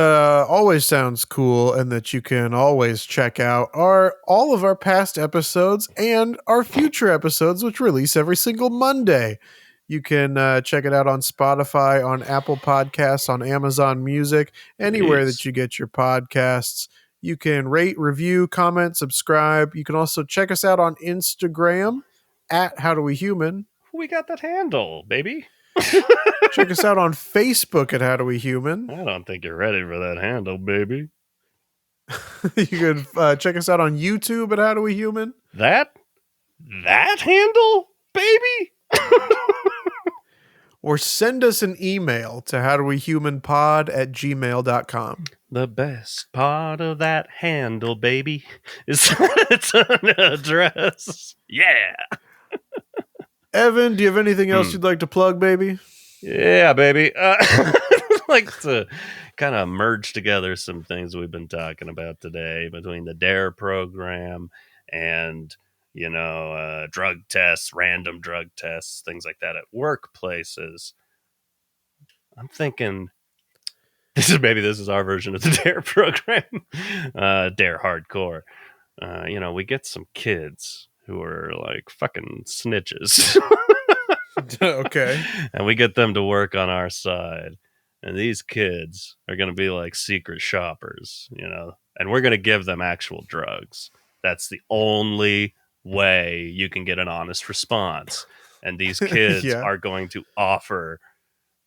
always sounds cool and that you can always check out are all of our past episodes and our future episodes, which release every single Monday. You can check it out on Spotify, on Apple Podcasts, on Amazon Music, anywhere that you get your podcasts. You can rate, review, comment, subscribe. You can also check us out on Instagram at HowDoWeHuman. We got that handle, baby. Check us out on Facebook at HowDoWeHuman. I don't think you're ready for that handle, baby. You can check us out on YouTube at HowDoWeHuman. That handle, baby? Or send us an email to howdowehumanpod@gmail.com. The best part of that handle, baby, is its an address. Yeah. Evan, do you have anything else you'd like to plug, baby? Yeah, baby. I'd like to kind of merge together some things we've been talking about today between the D.A.R.E program and, drug tests, random drug tests, things like that at workplaces. I'm thinking this is our version of the D.A.R.E program. D.A.R.E hardcore. We get some kids who are like fucking snitches. Okay. And we get them to work on our side. And these kids are going to be like secret shoppers, and we're going to give them actual drugs. That's the only way you can get an honest response. And these kids are going to offer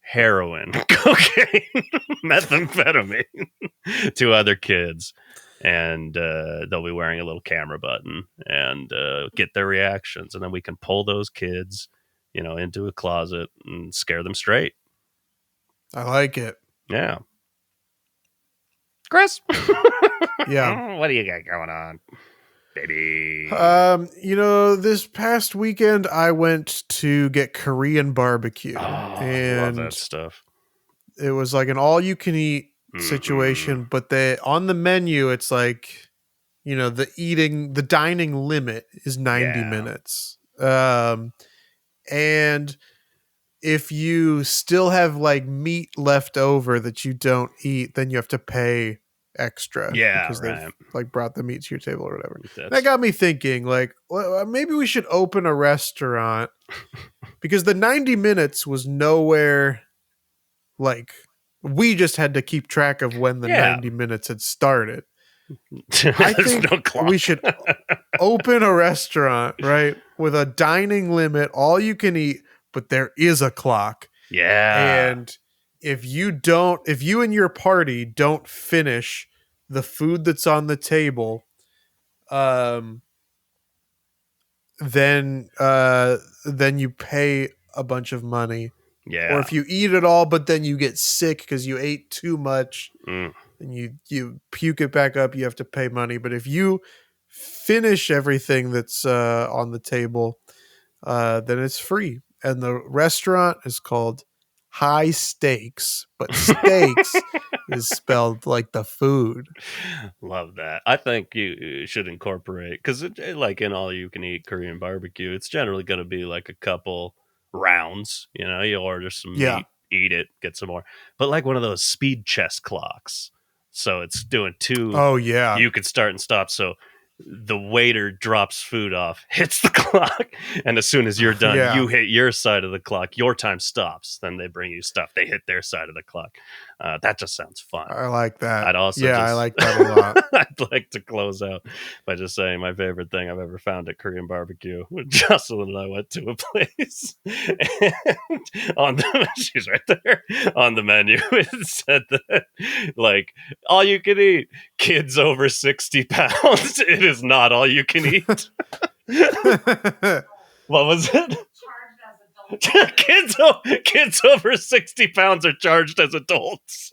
heroin, cocaine, methamphetamine to other kids. And they'll be wearing a little camera button and get their reactions. And then we can pull those kids, into a closet and scare them straight. I like it. Yeah. Chris? Yeah. What do you got going on, baby? This past weekend I went to get Korean barbecue. I love that stuff. It was like an all-you-can-eat situation, but on the menu, it's like, the dining limit is 90 minutes. And if you still have like meat left over that you don't eat, then you have to pay extra because they've like brought the meat to your table or whatever. That got me thinking, like, well, maybe we should open a restaurant because the 90 minutes was nowhere. Like, we just had to keep track of when the 90 minutes had started. I think we should open a restaurant, right, with a dining limit, all you can eat, but there is a clock. Yeah. And if you and your party don't finish the food that's on the table, then you pay a bunch of money. Yeah. Or if you eat it all, but then you get sick because you ate too much and you puke it back up, you have to pay money. But if you finish everything that's on the table, then it's free. And the restaurant is called High Stakes, but steaks is spelled like the food. Love that. I think you should incorporate, because like in all you can eat Korean barbecue, it's generally going to be like a couple rounds. You order some meat, eat it, get some more. But like one of those speed chess clocks. So it's doing two. Oh, yeah. You could start and stop. So the waiter drops food off, hits the clock, and as soon as you're done, you hit your side of the clock. Your time stops. Then they bring you stuff. They hit their side of the clock. That just sounds fun. I like that. I'd also I like that a lot. I'd like to close out by just saying my favorite thing I've ever found at Korean barbecue. When Jocelyn and I went to a place, and she's right there on the menu. It said that, like, all you can eat, kids over 60 pounds. It is not all you can eat. What was it? Kids over 60 pounds are charged as adults.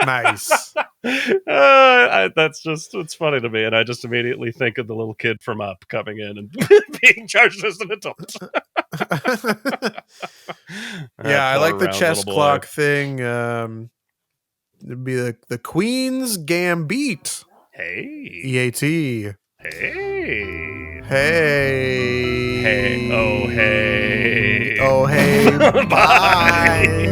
Nice. It's funny to me, and I just immediately think of the little kid from Up coming in and being charged as an adult. I like the chess clock thing. It'd be the Queen's Gambit. Hey. EAT. Hey. Hey. Hey. Oh, hey. Oh, hey. Bye.